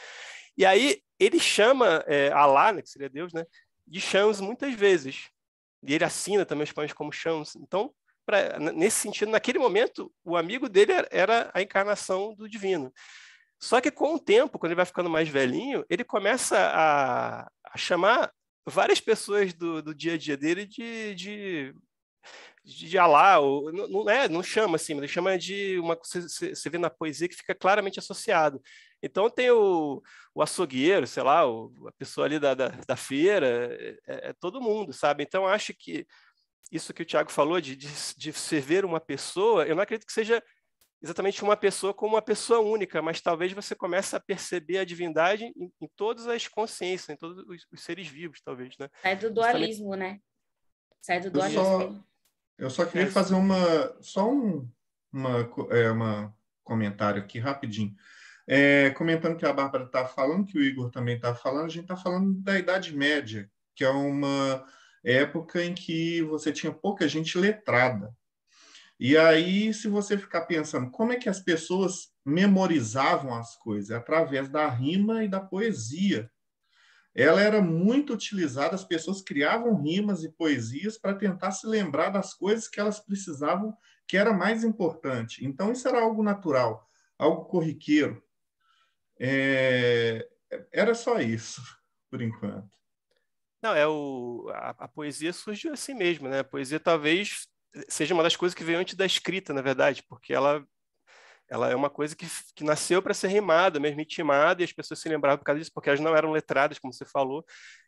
E aí ele chama Alá, né, que seria Deus, né, de Shams muitas vezes. E ele assina também os poemas como Shams. Então, nesse sentido, naquele momento, o amigo dele era a encarnação do divino. Só que com o tempo, quando ele vai ficando mais velhinho, ele começa a chamar várias pessoas do dia a dia dele de Alá, ou, não chama assim, mas ele chama de uma coisa, você vê na poesia que fica claramente associado. Então tem o açougueiro, sei lá, a pessoa ali da feira, todo mundo, sabe? Então acho que isso que o Tiago falou de se ver uma pessoa, eu não acredito que seja exatamente uma pessoa como uma pessoa única, mas talvez você comece a perceber a divindade em todas as consciências, em todos os seres vivos, talvez, né? Sai do dualismo, né? Sai do dualismo. Eu só queria fazer um comentário aqui rapidinho. Comentando que a Bárbara está falando, que o Igor também está falando, a gente está falando da Idade Média, que é uma época em que você tinha pouca gente letrada. E aí, se você ficar pensando, como é que as pessoas memorizavam as coisas? Através da rima e da poesia. Ela era muito utilizada, as pessoas criavam rimas e poesias para tentar se lembrar das coisas que elas precisavam, que era mais importante. Então, isso era algo natural, algo corriqueiro. Era só isso, por enquanto. Não, a poesia surgiu assim mesmo, né? A poesia talvez seja uma das coisas que veio antes da escrita, na verdade, porque ela é uma coisa que nasceu para ser rimada, mesmo ritmada, e as pessoas se lembravam por causa disso, porque elas não eram letradas, como você falou.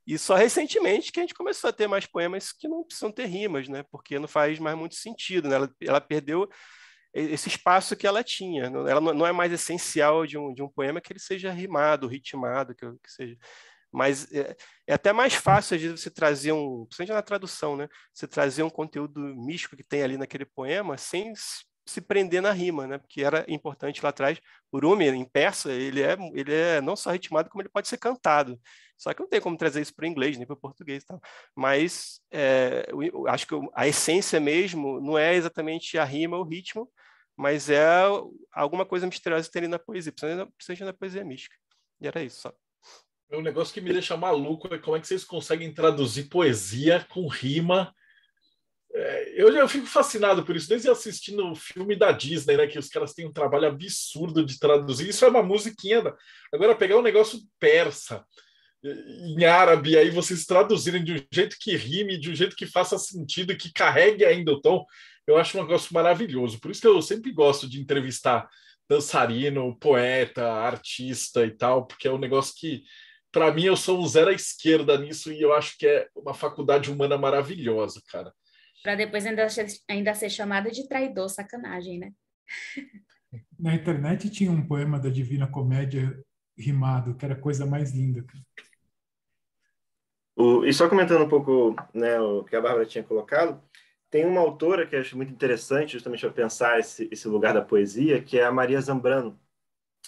E só recentemente que a gente começou a ter mais poemas que não precisam ter rimas, né? Porque não faz mais muito sentido, né? Ela perdeu esse espaço que ela tinha. Ela não é mais essencial de um poema que ele seja rimado, ritmado, que seja. Mas é até mais fácil, às vezes, você trazer principalmente na tradução, né? Você trazer um conteúdo místico que tem ali naquele poema sem se prender na rima, né? Porque era importante lá atrás. O Rumi, em persa, ele é não só ritmado, como ele pode ser cantado. Só que não tem como trazer isso para o inglês, nem para o português e tal. Mas eu acho que a essência mesmo não é exatamente a rima ou o ritmo, mas é alguma coisa misteriosa que tem ali na poesia, principalmente na poesia mística. E era isso só. Um negócio que me deixa maluco é como é que vocês conseguem traduzir poesia com rima. Eu fico fascinado por isso, desde assistindo o filme da Disney, né, que os caras têm um trabalho absurdo de traduzir. Isso é uma musiquinha. Agora, pegar um negócio persa, em árabe, aí vocês traduzirem de um jeito que rime, de um jeito que faça sentido, que carregue ainda o tom, eu acho um negócio maravilhoso. Por isso que eu sempre gosto de entrevistar dançarino, poeta, artista e tal, porque é um negócio que, para mim, eu sou um zero à esquerda nisso e eu acho que é uma faculdade humana maravilhosa, cara. Para depois ainda ser chamada de traidor, sacanagem, né? Na internet tinha um poema da Divina Comédia rimado, que era a coisa mais linda. E só comentando um pouco, né, o que a Bárbara tinha colocado, tem uma autora que eu acho muito interessante, justamente para pensar esse lugar da poesia, que é a Maria Zambrano.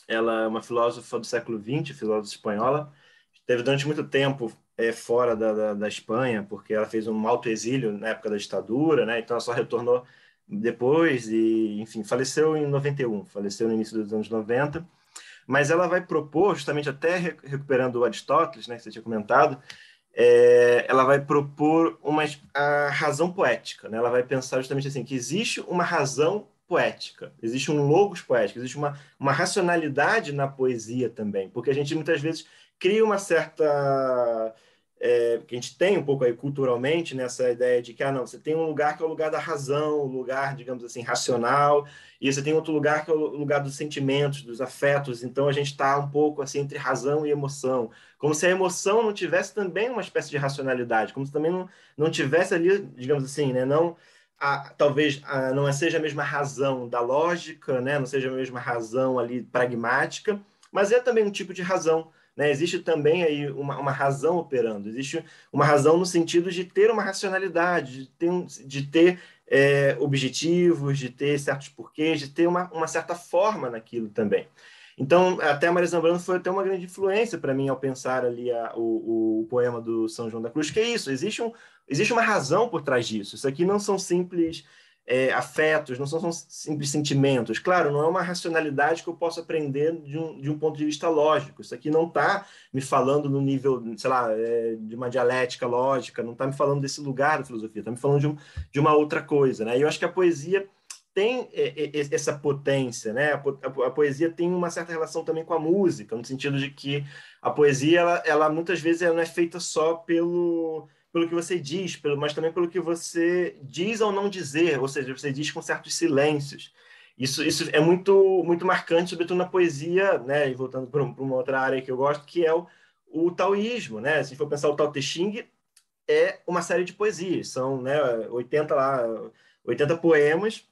Ela é uma filósofa do século XX, filósofa espanhola, esteve durante muito tempo fora da Espanha, porque ela fez um alto exílio na época da ditadura, né? Então ela só retornou depois e, enfim, faleceu em 91, faleceu no início dos anos 90, mas ela vai propor, justamente até recuperando o Aristóteles, né, que você tinha comentado, ela vai propor a razão poética, né? Ela vai pensar justamente assim, que existe uma razão poética, existe um logos poético, existe uma racionalidade na poesia também, porque a gente muitas vezes cria uma certa... que a gente tem um pouco aí culturalmente nessa ideia de que não, você tem um lugar que é o lugar da razão, o lugar, digamos assim, racional, e você tem outro lugar que é o lugar dos sentimentos, dos afetos, então a gente está um pouco assim entre razão e emoção, como se a emoção não tivesse também uma espécie de racionalidade, como se também não tivesse ali, digamos assim, né, talvez não seja a mesma razão da lógica, né, não seja a mesma razão ali pragmática, mas é também um tipo de razão, né? Existe também aí uma razão operando, existe uma razão no sentido de ter uma racionalidade, de ter objetivos, de ter certos porquês, de ter uma certa forma naquilo também. Então, até a Maria Zambrano foi até uma grande influência para mim ao pensar ali o poema do São João da Cruz, que é isso, existe uma razão por trás disso. Isso aqui não são simples afetos, não são simples sentimentos. Claro, não é uma racionalidade que eu posso aprender de um ponto de vista lógico. Isso aqui não está me falando no nível, sei lá, de uma dialética lógica, não está me falando desse lugar da filosofia, está me falando de uma outra coisa, né? E eu acho que a poesia tem essa potência, né? A poesia tem uma certa relação também com a música, no sentido de que a poesia, ela muitas vezes ela não é feita só pelo que você diz, mas também pelo que você diz ou não dizer, ou seja, você diz com certos silêncios. Isso é muito, muito marcante, sobretudo na poesia, né? E voltando para uma outra área que eu gosto, que é o taoísmo, né? Se for pensar o Tao Te Ching, é uma série de poesias, são, né, 80 poemas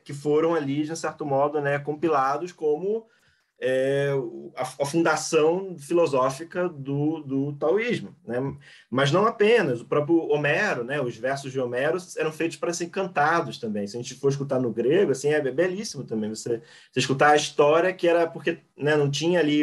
que foram ali, de um certo modo, né, compilados como a fundação filosófica do taoísmo, né? Mas não apenas, o próprio Homero, né, os versos de Homero eram feitos para serem cantados também. Se a gente for escutar no grego, assim, é belíssimo também você escutar a história, que era porque, né, não tinha ali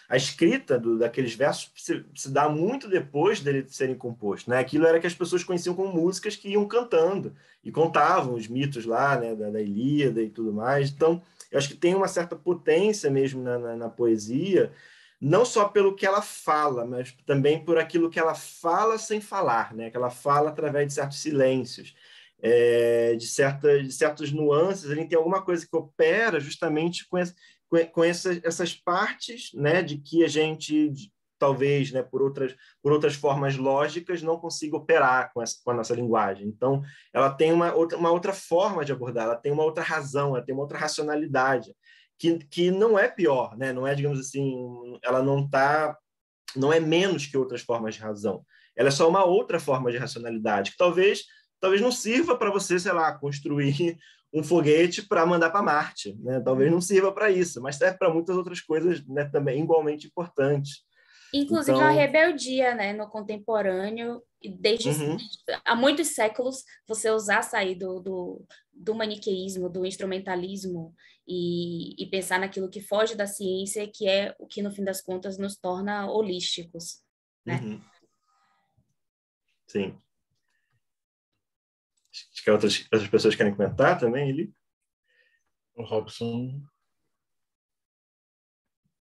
a escrita daqueles versos se dá muito depois dele serem compostos, né? Aquilo era que as pessoas conheciam como músicas que iam cantando e contavam os mitos lá, né, da Ilíada e tudo mais. Então, eu acho que tem uma certa potência mesmo na poesia, não só pelo que ela fala, mas também por aquilo que ela fala sem falar, né? Que ela fala através de certos silêncios, de certas nuances. Ele tem alguma coisa que opera justamente com essas partes, né? De que a gente talvez, né, por outras formas lógicas, não consiga operar com a nossa linguagem. Então, ela tem uma outra forma de abordar, ela tem uma outra razão, ela tem uma outra racionalidade, que não é pior, né? Não é, digamos assim, ela não é menos que outras formas de razão. Ela é só uma outra forma de racionalidade, que talvez não sirva para você, sei lá, construir um foguete para mandar para Marte, né? Talvez não sirva para isso, mas serve para muitas outras coisas, né, também igualmente importantes. Inclusive Então, a rebeldia, né, no contemporâneo, há muitos séculos, você sair do maniqueísmo, do instrumentalismo e pensar naquilo que foge da ciência, que é o que, no fim das contas, nos torna holísticos, né? Sim. Acho que outras pessoas querem comentar também, Eli? O Robson...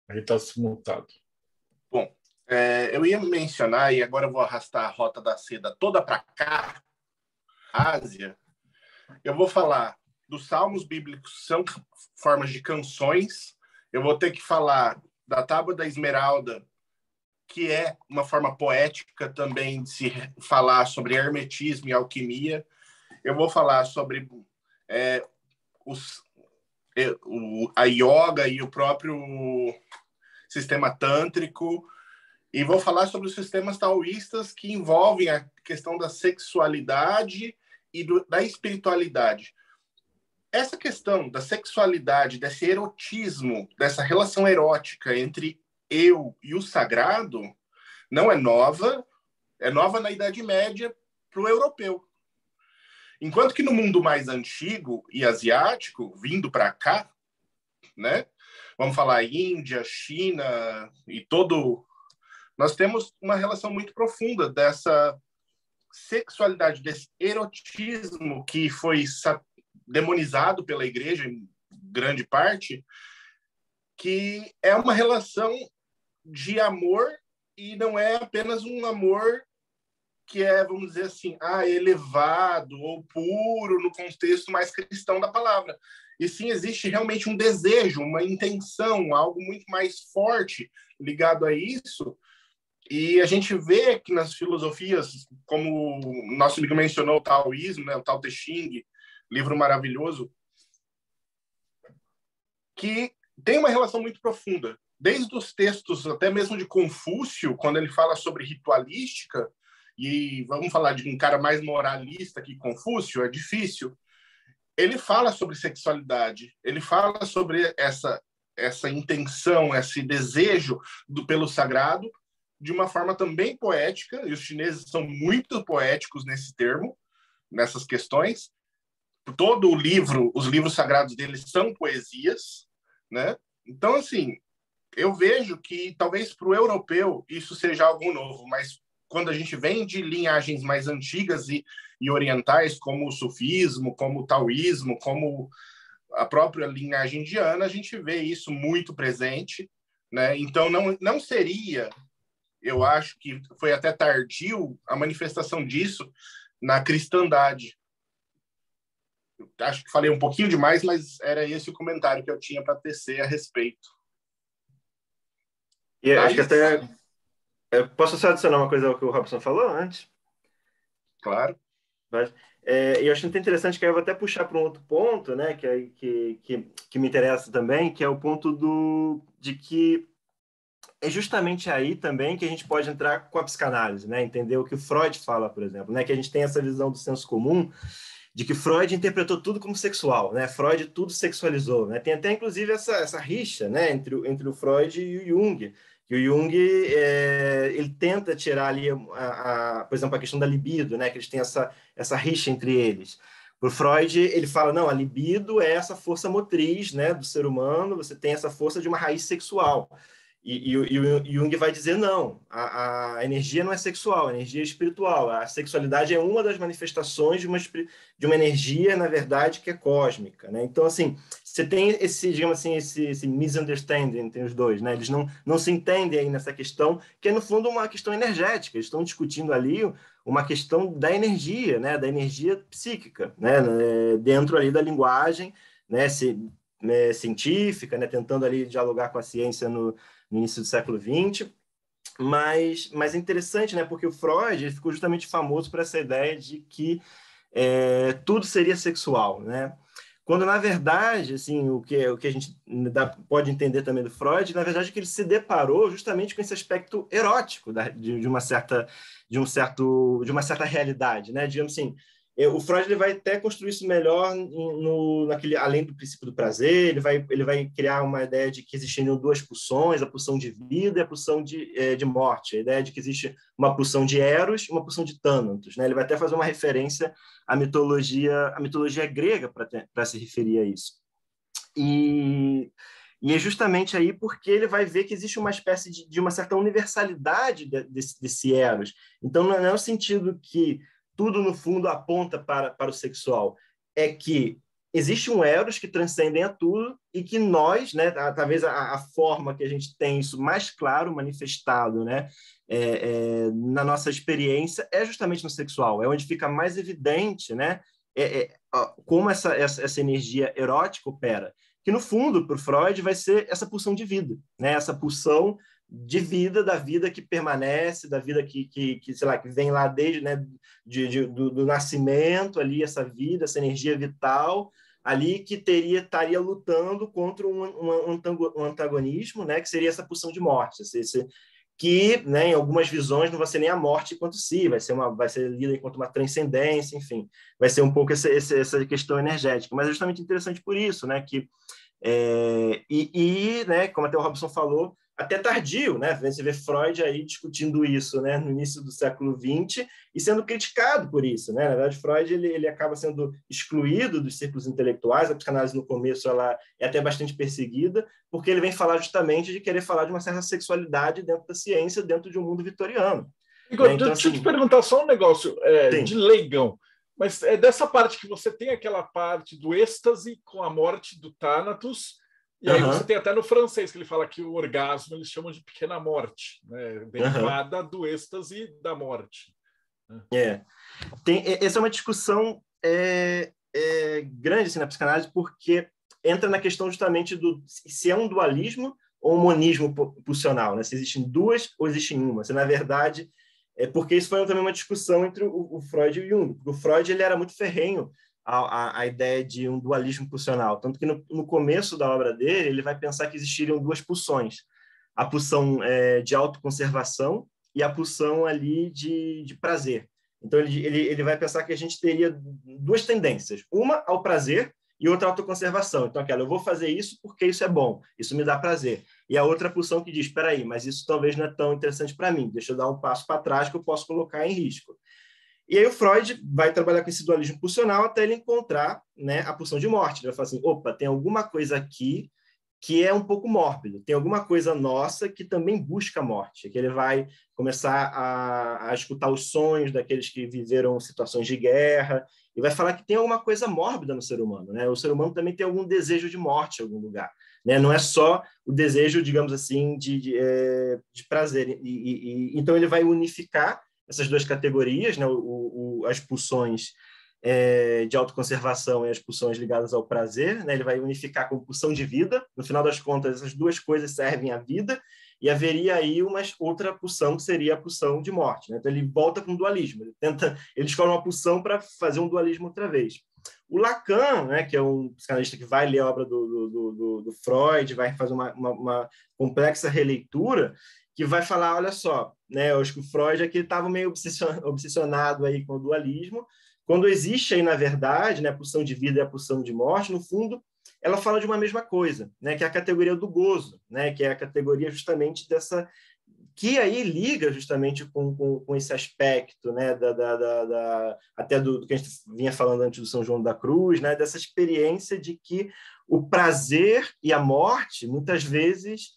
Ele está simultado. Bom, eu ia mencionar, e agora eu vou arrastar a Rota da Seda toda para cá, Ásia. Eu vou falar dos salmos bíblicos, são formas de canções. Eu vou ter que falar da Tábua da Esmeralda, que é uma forma poética também de se falar sobre hermetismo e alquimia. Eu vou falar sobre a yoga e o próprio sistema tântrico. E vou falar sobre os sistemas taoístas que envolvem a questão da sexualidade e da espiritualidade. Essa questão da sexualidade, desse erotismo, dessa relação erótica entre eu e o sagrado, não é nova na Idade Média para o europeu. Enquanto que no mundo mais antigo e asiático, vindo para cá, né? Vamos falar Índia, China e todo... Nós temos uma relação muito profunda dessa sexualidade, desse erotismo que foi demonizado pela igreja, em grande parte, que é uma relação de amor e não é apenas um amor que é, vamos dizer assim, elevado ou puro no contexto mais cristão da palavra. E sim, existe realmente um desejo, uma intenção, algo muito mais forte ligado a isso. E a gente vê que nas filosofias, como o nosso amigo mencionou, o taoísmo, né, o Tao Te Ching, livro maravilhoso, que tem uma relação muito profunda. Desde os textos, até mesmo de Confúcio, quando ele fala sobre ritualística, e vamos falar de um cara mais moralista que Confúcio, é difícil, ele fala sobre sexualidade, ele fala sobre essa intenção, esse desejo pelo sagrado, de uma forma também poética, e os chineses são muito poéticos nesse termo, nessas questões. Todo o livro, os livros sagrados deles são poesias, né? Então, assim, eu vejo que talvez para o europeu isso seja algo novo, mas quando a gente vem de linhagens mais antigas e orientais, como o sufismo, como o taoísmo, como a própria linhagem indiana, a gente vê isso muito presente, né? Então, não seria, eu acho que foi até tardio a manifestação disso na cristandade. Acho que falei um pouquinho demais, mas era esse o comentário que eu tinha para tecer a respeito. E acho que até... Posso só adicionar uma coisa ao que o Robson falou antes? Claro. Eu acho muito interessante que eu vou até puxar para um outro ponto, né, que me interessa também, que é o ponto de que é justamente aí também que a gente pode entrar com a psicanálise, né, entender o que o Freud fala, por exemplo, né, que a gente tem essa visão do senso comum de que Freud interpretou tudo como sexual, né, Freud tudo sexualizou, né, tem até inclusive essa rixa, né, entre o Freud e o Jung, que o Jung ele tenta tirar ali, por exemplo, a questão da libido, né? Que eles têm essa rixa entre eles. Por Freud, ele fala, não, a libido é essa força motriz, né, do ser humano, você tem essa força de uma raiz sexual. E o Jung vai dizer, não, a energia não é sexual, a energia é espiritual. A sexualidade é uma das manifestações de uma energia, na verdade, que é cósmica, né? Então, assim, você tem digamos assim, esse misunderstanding entre os dois, né? Eles não se entendem aí nessa questão, que é, no fundo, uma questão energética. Eles estão discutindo ali uma questão da energia, né? Da energia psíquica, né? Dentro ali da linguagem, né? Científica, né? Tentando ali dialogar com a ciência no início do século XX, mas é interessante, né? Porque o Freud ele ficou justamente famoso por essa ideia de que tudo seria sexual, né? Quando, na verdade, assim, o que a gente pode entender também do Freud, na verdade, é que ele se deparou justamente com esse aspecto erótico de uma certa realidade, né? Digamos assim, o Freud ele vai até construir isso melhor além do princípio do prazer, ele vai criar uma ideia de que existiriam duas pulsões, a pulsão de vida e a pulsão de morte, a ideia de que existe uma pulsão de Eros e uma pulsão de Thanatos, né? Ele vai até fazer uma referência à mitologia grega para se referir a isso. E é justamente aí porque ele vai ver que existe uma espécie de uma certa universalidade desse Eros. Então, não é o sentido que tudo, no fundo, aponta para o sexual. É que existe um Eros que transcende a tudo e que nós, né, talvez a forma que a gente tem isso mais claro, manifestado, né, na nossa experiência, é justamente no sexual. É onde fica mais evidente, né, como essa energia erótica opera. Que, no fundo, para o Freud, vai ser essa pulsão de vida, né, essa pulsão de vida, da vida que permanece, da vida que sei lá, que vem lá desde, né, do nascimento ali, essa vida, essa energia vital ali que estaria lutando contra um antagonismo, né, que seria essa pulsão de morte, que, né, em algumas visões não vai ser nem a morte enquanto si, vai ser lida enquanto uma transcendência, enfim, vai ser um pouco essa questão energética, mas é justamente interessante por isso, né, que né, como até o Robson falou, até tardio, né? Você vê Freud aí discutindo isso, né, no início do século XX e sendo criticado por isso, né? Na verdade, Freud ele acaba sendo excluído dos círculos intelectuais. A psicanálise no começo ela é até bastante perseguida, porque ele vem falar justamente de querer falar de uma certa sexualidade dentro da ciência, dentro de um mundo vitoriano. Igor, Né? Então, deixa eu assim, te perguntar só um negócio de leigão. Mas é dessa parte que você tem aquela parte do êxtase com a morte do Thanatos. E aí você tem até no francês que ele fala que o orgasmo eles chamam de pequena morte, né? Derivada do êxtase da morte. Essa é uma discussão grande assim, na psicanálise, porque entra na questão justamente se é um dualismo ou um monismo pulsional, né? Se existem duas ou existe uma. Se, na verdade, porque isso foi também uma discussão entre o Freud e o Jung. O Freud ele era muito ferrenho a ideia de um dualismo pulsional, tanto que no começo da obra dele ele vai pensar que existiriam duas pulsões, a pulsão de autoconservação e a pulsão ali de prazer. Então ele vai pensar que a gente teria duas tendências, uma ao prazer e outra à autoconservação. Então eu vou fazer isso porque isso é bom, isso me dá prazer. E a outra pulsão que diz, espera aí, mas isso talvez não é tão interessante para mim, deixa eu dar um passo para trás que eu posso colocar em risco. E aí o Freud vai trabalhar com esse dualismo pulsional até ele encontrar, né, a pulsão de morte. Ele vai falar assim, opa, tem alguma coisa aqui que é um pouco mórbido, tem alguma coisa nossa que também busca a morte, que ele vai começar a escutar os sonhos daqueles que viveram situações de guerra, e vai falar que tem alguma coisa mórbida no ser humano, né? O ser humano também tem algum desejo de morte em algum lugar, né? Não é só o desejo, digamos assim, de prazer. Então ele vai unificar essas duas categorias, né? As pulsões de autoconservação e as pulsões ligadas ao prazer, né? Ele vai unificar com pulsão de vida. No final das contas, essas duas coisas servem à vida, e haveria aí uma outra pulsão que seria a pulsão de morte, né? Então ele volta com o dualismo, ele escolhe uma pulsão para fazer um dualismo outra vez. O Lacan, né, que é um psicanalista que vai ler a obra do Freud, vai fazer uma complexa releitura, que vai falar, olha só, né, eu acho que o Freud aqui estava meio obsessionado aí com o dualismo, quando existe aí, na verdade, né, a pulsão de vida e a pulsão de morte, no fundo, ela fala de uma mesma coisa, né, que é a categoria do gozo, né, que é a categoria justamente dessa... que aí liga justamente com esse aspecto, né, até do que a gente vinha falando antes do São João da Cruz, né, dessa experiência de que o prazer e a morte, muitas vezes,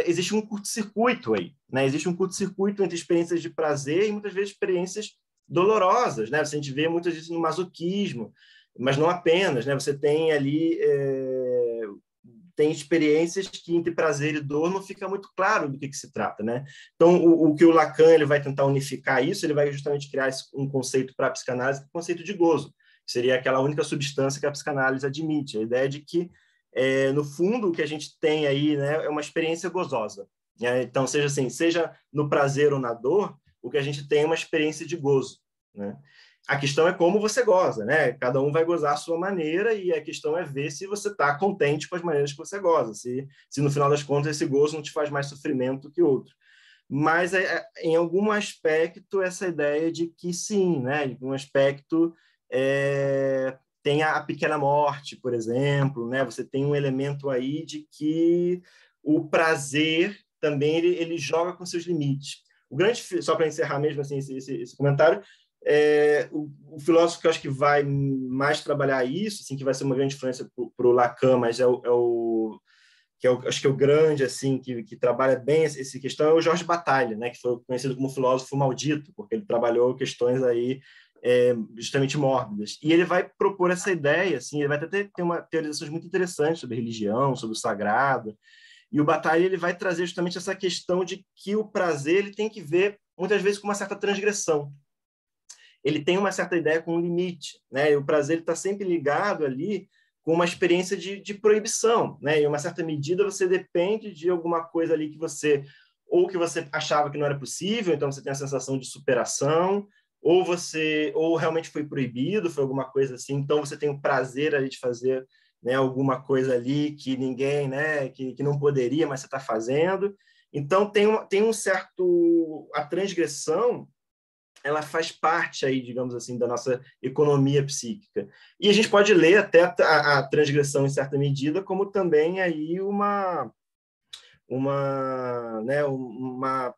existe um curto-circuito aí, né? Existe um curto-circuito entre experiências de prazer e muitas vezes experiências dolorosas, né? A gente vê muitas vezes no masoquismo, mas não apenas, né? Você tem ali tem experiências que entre prazer e dor não fica muito claro do que se trata, né? Então o que o Lacan ele vai tentar unificar isso, ele vai justamente criar um conceito para a psicanálise, o conceito de gozo, que seria aquela única substância que a psicanálise admite, a ideia de que no fundo o que a gente tem aí, né, é uma experiência gozosa, né? Então seja no prazer ou na dor, o que a gente tem é uma experiência de gozo, né? A questão é como você goza, né? Cada um vai gozar à sua maneira e a questão é ver se você está contente com as maneiras que você goza, se no final das contas esse gozo não te faz mais sofrimento que outro. Mas em algum aspecto essa ideia de que sim, né? Em um aspecto tem a pequena morte, por exemplo, né? Você tem um elemento aí de que o prazer também ele joga com seus limites. Só para encerrar mesmo assim esse comentário, o filósofo que eu acho que vai mais trabalhar isso, assim, que vai ser uma grande influência para o Lacan, mas acho que é o grande assim que trabalha bem essa questão, é o Jorge Bataille, né? Que foi conhecido como filósofo maldito, porque ele trabalhou questões aí justamente mórbidas. E ele vai propor essa ideia, assim, ele vai ter uma teorizações muito interessantes sobre religião, sobre o sagrado. E o Bataille ele vai trazer justamente essa questão de que o prazer ele tem que ver, muitas vezes, com uma certa transgressão. Ele tem uma certa ideia com um limite, né? E o prazer está sempre ligado ali com uma experiência de proibição, né? E em uma certa medida você depende de alguma coisa ali que você achava que não era possível, então você tem a sensação de superação, ou realmente foi proibido, foi alguma coisa assim, então você tem o prazer ali de fazer, né, alguma coisa ali que ninguém, né, que não poderia, mas você está fazendo. Então, tem um certo... A transgressão, ela faz parte aí, digamos assim, da nossa economia psíquica. E a gente pode ler até a transgressão, em certa medida, como também aí né, uma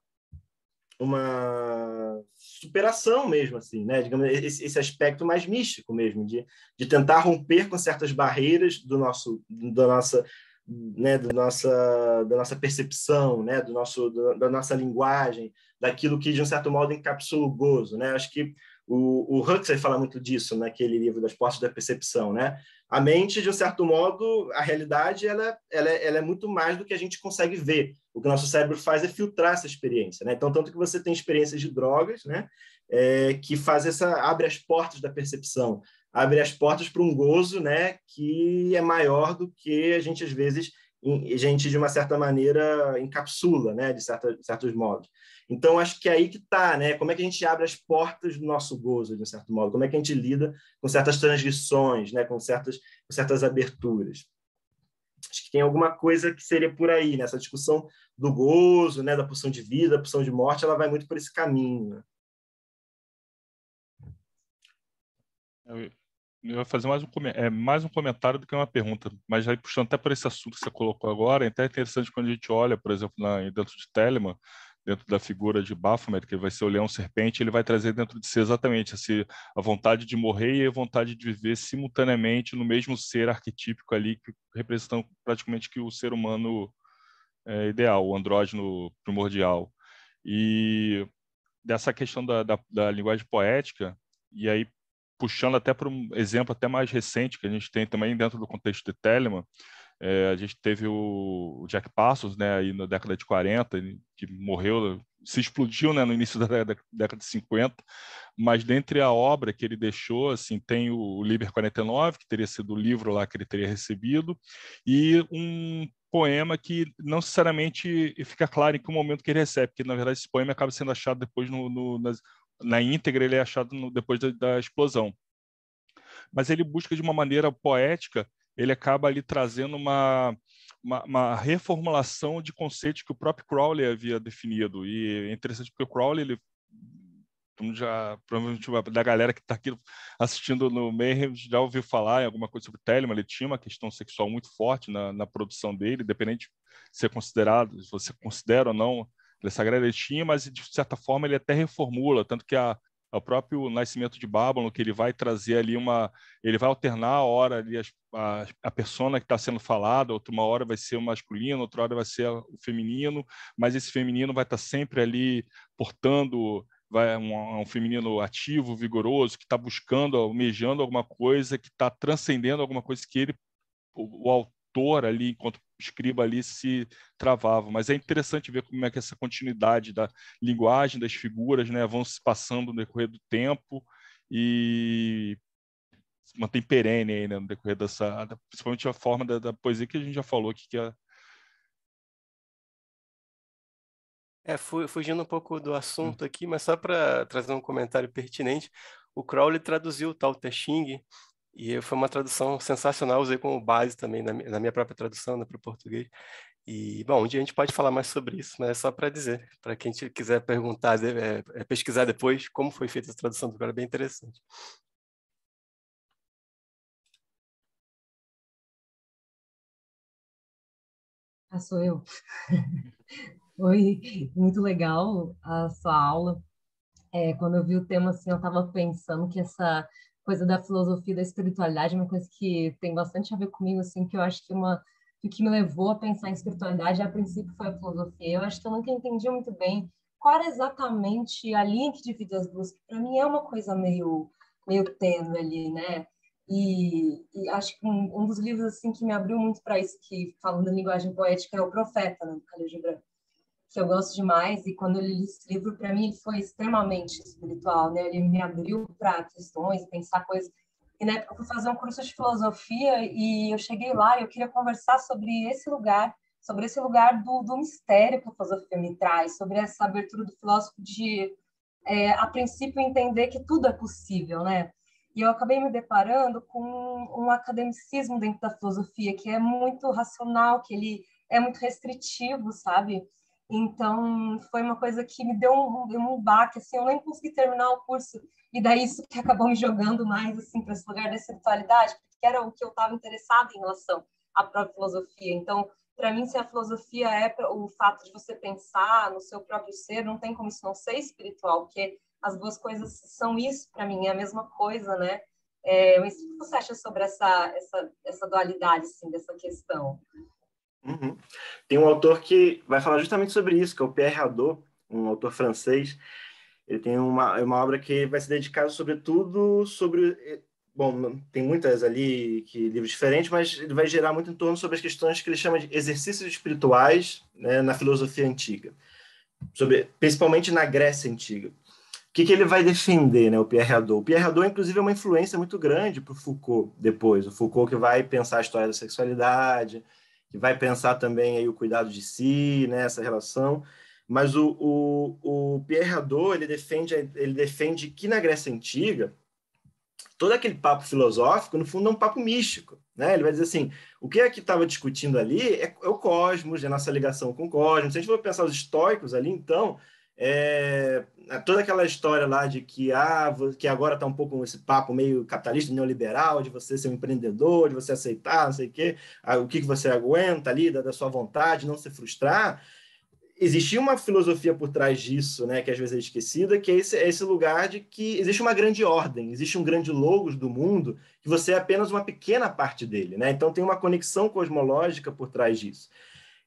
superação mesmo, assim, né? Digamos, esse aspecto mais místico mesmo, de tentar romper com certas barreiras da nossa percepção, né? Da nossa linguagem, daquilo que, de um certo modo, encapsula o gozo, né? Acho que o Huxley fala muito disso naquele livro das Portas da Percepção, né? A mente, de um certo modo, a realidade, ela é muito mais do que a gente consegue ver. O que o nosso cérebro faz é filtrar essa experiência, né? Então, tanto que você tem experiências de drogas, né? Que abre as portas da percepção, abre as portas para um gozo, né? Que é maior do que a gente, às vezes, de uma certa maneira, encapsula, né? De certos modos. Então, acho que é aí que está, né? Como é que a gente abre as portas do nosso gozo, de um certo modo? Como é que a gente lida com certas transgressões, né? Com certas aberturas? Acho que tem alguma coisa que seria por aí, nessa discussão do gozo, né? Da pulsão de vida, da pulsão de morte, ela vai muito por esse caminho, né? Eu vou fazer mais um comentário do que uma pergunta, mas aí puxando até por esse assunto que você colocou agora, é até interessante quando a gente olha, por exemplo, dentro de Telemann, dentro da figura de Baphomet, que vai ser o leão-serpente, ele vai trazer dentro de si exatamente a vontade de morrer e a vontade de viver simultaneamente no mesmo ser arquetípico ali, representando praticamente que o ser humano ideal, o andrógeno primordial. E dessa questão da linguagem poética, e aí puxando até para um exemplo até mais recente, que a gente tem também dentro do contexto de Telemann, a gente teve o Jack Parsons, né, aí na década de 40, que morreu, se explodiu, né, no início da década de 50, mas dentre a obra que ele deixou, assim, tem o Liber 49, que teria sido o livro lá que ele teria recebido, e um poema que não necessariamente fica claro em que momento que ele recebe, porque na verdade esse poema acaba sendo achado depois na íntegra, ele é achado depois da explosão. Mas ele busca de uma maneira poética, ele acaba ali trazendo uma reformulação de conceitos que o próprio Crowley havia definido. E é interessante porque o Crowley, provavelmente da galera que está aqui assistindo no Mayhem já ouviu falar em alguma coisa sobre Telemann. Ele tinha uma questão sexual muito forte na produção dele, independente de ser considerado, se você considera ou não, ele sagrado, ele tinha, mas de certa forma ele até reformula, tanto que o próprio Nascimento de Bábano, que ele vai trazer ali ele vai alternar a hora ali a persona que está sendo falada, uma hora vai ser o masculino, outra hora vai ser o feminino, mas esse feminino vai estar sempre ali portando um feminino ativo, vigoroso, que está buscando, almejando alguma coisa, que está transcendendo alguma coisa que o autor ali, enquanto escriba ali, se travava. Mas é interessante ver como é que essa continuidade da linguagem, das figuras, né, vão se passando no decorrer do tempo e se mantém perene aí, né, no decorrer principalmente a forma da poesia que a gente já falou aqui, que Fugindo um pouco do assunto aqui, mas só para trazer um comentário pertinente, o Crowley traduziu o Tao Te Ching, e foi uma tradução sensacional, usei como base também na minha própria tradução, né, para o português. E, bom, um dia a gente pode falar mais sobre isso, mas é só para dizer, para quem quiser perguntar, pesquisar depois como foi feita essa tradução do Crowley, é bem interessante. Sou eu. Foi muito legal a sua aula. Quando eu vi o tema, assim, eu estava pensando que essa coisa da filosofia da espiritualidade é uma coisa que tem bastante a ver comigo, assim, que eu acho que o que me levou a pensar em espiritualidade, a princípio, foi a filosofia. Eu acho que eu nunca entendi muito bem qual era exatamente a linha que divide as duas. Para mim é uma coisa meio tênue ali, né? E acho que um dos livros, assim, que me abriu muito para isso, que falando em linguagem poética, é O Profeta, né, do Khalil Gibran, que eu gosto demais, e quando eu li esse livro, para mim, ele foi extremamente espiritual, né? Ele me abriu para questões, pensar coisas. E na época eu fui fazer um curso de filosofia e eu cheguei lá e eu queria conversar sobre esse lugar do mistério que a filosofia me traz, sobre essa abertura do filósofo de, a princípio, entender que tudo é possível, né? E eu acabei me deparando com um academicismo dentro da filosofia que é muito racional, que ele é muito restritivo, sabe? Então, foi uma coisa que me deu um baque, assim, eu nem consegui terminar o curso, e daí isso que acabou me jogando mais, assim, para esse lugar da espiritualidade, porque era o que eu estava interessada em relação à própria filosofia. Então, para mim, se a filosofia é o fato de você pensar no seu próprio ser, não tem como isso não ser espiritual, porque as duas coisas são isso, para mim, é a mesma coisa, né? Mas o que você acha sobre essa dualidade, assim, dessa questão? Uhum. Tem um autor que vai falar justamente sobre isso, que é o Pierre Hadot, um autor francês. Ele tem uma obra que vai se dedicar sobretudo sobre... Bom, tem muitas ali, livros diferentes, mas ele vai gerar muito em torno sobre as questões que ele chama de exercícios espirituais, né, na filosofia antiga, principalmente na Grécia Antiga. O que ele vai defender, né, o Pierre Hadot? O Pierre Hadot, inclusive, é uma influência muito grande para o Foucault depois. O Foucault que vai pensar a história da sexualidade, que vai pensar também aí o cuidado de si, né, essa relação. Mas o Pierre Hadot ele defende que na Grécia Antiga todo aquele papo filosófico, no fundo, é um papo místico, né? Ele vai dizer assim, o que é que estava discutindo ali é o cosmos, é a nossa ligação com o cosmos. Se a gente for pensar os estoicos ali, então, toda aquela história lá de que agora está um pouco esse papo meio capitalista, neoliberal, de você ser um empreendedor, de você aceitar, não sei o que você aguenta ali, da sua vontade, não se frustrar. Existia uma filosofia por trás disso, né, que às vezes é esquecida, que é esse lugar de que existe uma grande ordem, existe um grande logos do mundo, que você é apenas uma pequena parte dele, né? Então tem uma conexão cosmológica por trás disso.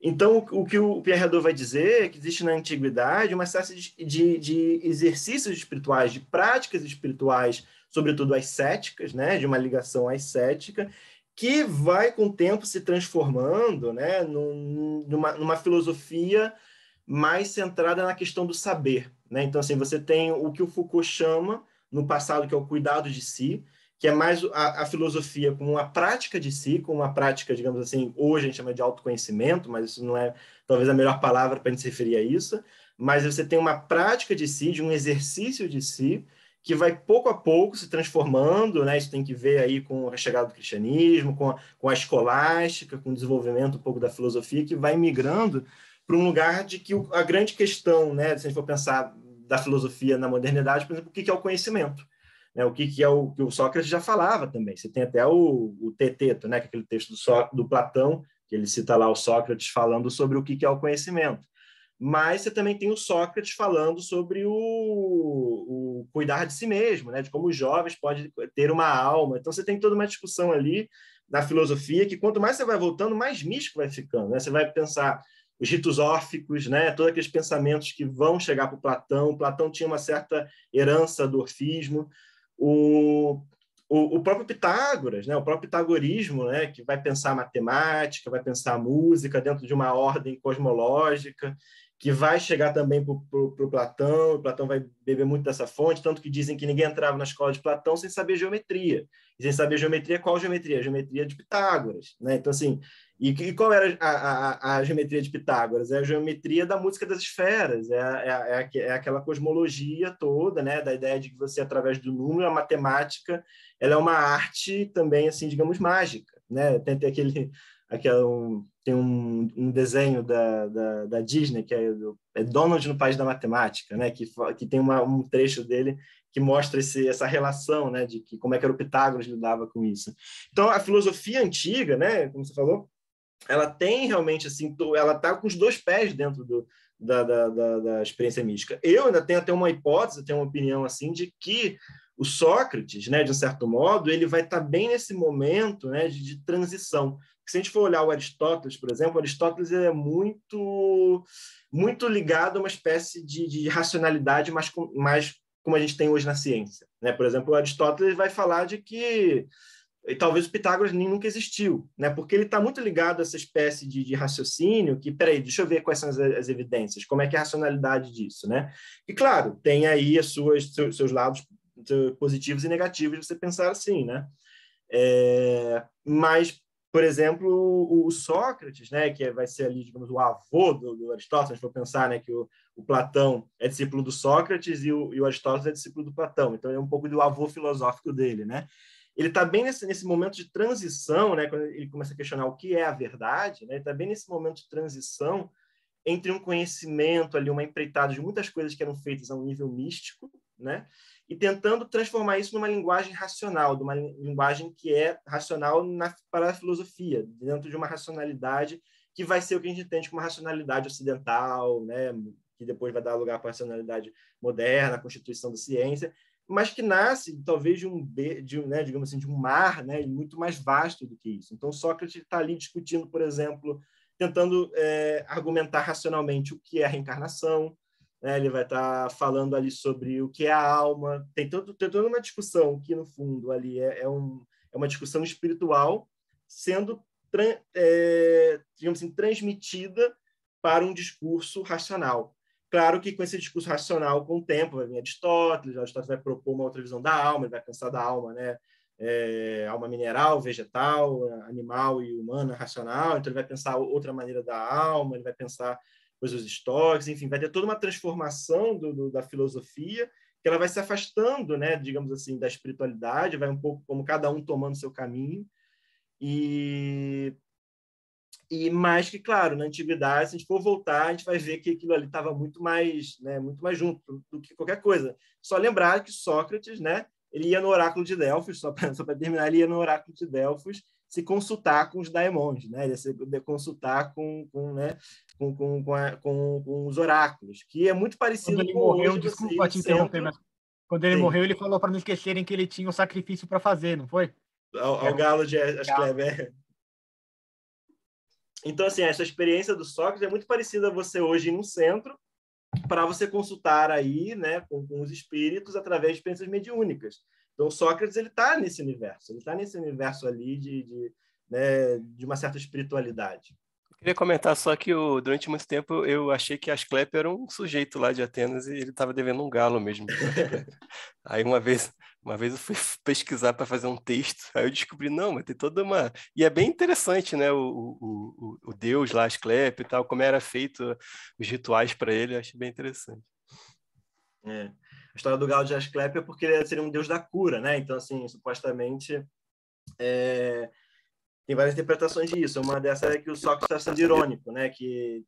Então o que o Pierre Hadot vai dizer é que existe na antiguidade uma série de exercícios espirituais, de práticas espirituais, sobretudo ascéticas, né, de uma ligação ascética, que vai com o tempo se transformando, né, numa filosofia mais centrada na questão do saber, né? Então, assim, você tem o que o Foucault chama, no passado, que é o cuidado de si, que é mais a filosofia como uma prática de si, como uma prática, digamos assim, hoje a gente chama de autoconhecimento, mas isso não é talvez a melhor palavra para a gente se referir a isso, mas você tem uma prática de si, de um exercício de si, que vai pouco a pouco se transformando, né? Isso tem que ver aí com a chegada do cristianismo, com a escolástica, com o desenvolvimento um pouco da filosofia, que vai migrando para um lugar de que a grande questão, né, se a gente for pensar da filosofia na modernidade, por exemplo, o que é o conhecimento, né, o que é o que o Sócrates já falava também. Você tem até o Teteto, né, que é aquele texto do Platão, que ele cita lá o Sócrates falando sobre o que é o conhecimento. Mas você também tem o Sócrates falando sobre o cuidar de si mesmo, né, de como os jovens podem ter uma alma. Então você tem toda uma discussão ali na filosofia que quanto mais você vai voltando, mais místico vai ficando, né? Você vai pensar os ritos órficos, né? Todos aqueles pensamentos que vão chegar para o Platão. Platão tinha uma certa herança do orfismo. O próprio Pitágoras, né? O próprio pitagorismo, né? Que vai pensar matemática, vai pensar música dentro de uma ordem cosmológica, que vai chegar também para o Platão. O Platão vai beber muito dessa fonte, tanto que dizem que ninguém entrava na escola de Platão sem saber geometria. E sem saber geometria, qual geometria? A geometria de Pitágoras, né? Então, assim, e qual era a geometria de Pitágoras? É a geometria da música das esferas, é aquela cosmologia toda, né? Da ideia de que você, através do número, a matemática, ela é uma arte também, assim, digamos, mágica, né? Tem um desenho da Disney, que é Donald no País da Matemática, né? Que tem um trecho dele que mostra essa relação, né? De que como é que era o Pitágoras lidava com isso. Então, a filosofia antiga, né? Como você falou, ela tem realmente, assim, ela está com os dois pés dentro da experiência mística. Eu ainda tenho até uma hipótese, tenho uma opinião, assim, de que o Sócrates, né, de um certo modo, ele vai estar bem nesse momento, né, de transição. Se a gente for olhar o Aristóteles, por exemplo, o Aristóteles é muito, muito ligado a uma espécie de racionalidade mais como a gente tem hoje na ciência, né? Por exemplo, o Aristóteles vai falar de que talvez o Pitágoras nem nunca existiu, né? Porque ele está muito ligado a essa espécie de raciocínio que, peraí, deixa eu ver quais são as evidências, como é que é a racionalidade disso, né? E, claro, tem aí seus lados positivos e negativos de você pensar assim, né? Mas, por exemplo, o Sócrates, né, que vai ser ali, digamos, o avô do Aristóteles, se a gente for pensar, né, que o Platão é discípulo do Sócrates e o Aristóteles é discípulo do Platão, então é um pouco do avô filosófico dele, né? Ele está bem nesse momento de transição, né, quando ele começa a questionar o que é a verdade, né? Ele está bem nesse momento de transição entre um conhecimento ali, uma empreitada de muitas coisas que eram feitas a um nível místico, né? E tentando transformar isso numa linguagem racional, de uma linguagem que é racional para a filosofia, dentro de uma racionalidade que vai ser o que a gente entende como uma racionalidade ocidental, né? Que depois vai dar lugar para a racionalidade moderna, a constituição da ciência, mas que nasce talvez né, digamos assim, de um mar, né, muito mais vasto do que isso. Então, Sócrates está ali discutindo, por exemplo, tentando argumentar racionalmente o que é a reencarnação, né? Ele vai estar falando ali sobre o que é a alma. Tem toda uma discussão que, no fundo, ali é uma discussão espiritual sendo, digamos assim, transmitida para um discurso racional. Claro que com esse discurso racional, com o tempo, vai vir Aristóteles vai propor uma outra visão da alma, ele vai pensar da alma, né? Alma mineral, vegetal, animal e humana, racional. Então, ele vai pensar outra maneira da alma, ele vai pensar coisas estoicas, enfim, vai ter toda uma transformação da filosofia, que ela vai se afastando, né, digamos assim, da espiritualidade, vai um pouco como cada um tomando seu caminho, e mais que, claro, na antiguidade, se a gente for voltar, a gente vai ver que aquilo ali estava muito mais junto do que qualquer coisa. Só lembrar que Sócrates, né, ele ia no oráculo de Delfos, só para terminar, ele ia no oráculo de Delfos se consultar com os daemons, né? Ele ia se consultar com os oráculos, que é muito parecido quando ele com morreu, hoje. Desculpa te interromper, mas quando ele morreu, ele falou para não esquecerem que ele tinha um sacrifício para fazer, não foi? Ao galo de Asclepius. Então, assim, essa experiência do Sócrates é muito parecida a você hoje ir num centro para você consultar aí, né, com os espíritos através de experiências mediúnicas. Então, Sócrates ele está nesse universo ali de uma certa espiritualidade. Eu queria comentar só que durante muito tempo eu achei que Asclepio era um sujeito lá de Atenas e ele estava devendo um galo mesmo. Aí uma vez eu fui pesquisar para fazer um texto, aí eu descobri, não, mas tem toda uma... E é bem interessante, né, o deus lá, Asclepio e tal, como era feito os rituais para ele, eu achei bem interessante. A história do galo de Asclepio é porque ele seria um deus da cura, né? Então, assim, supostamente... Tem várias interpretações disso. Uma dessas é que o Sócrates está sendo irônico, né? Que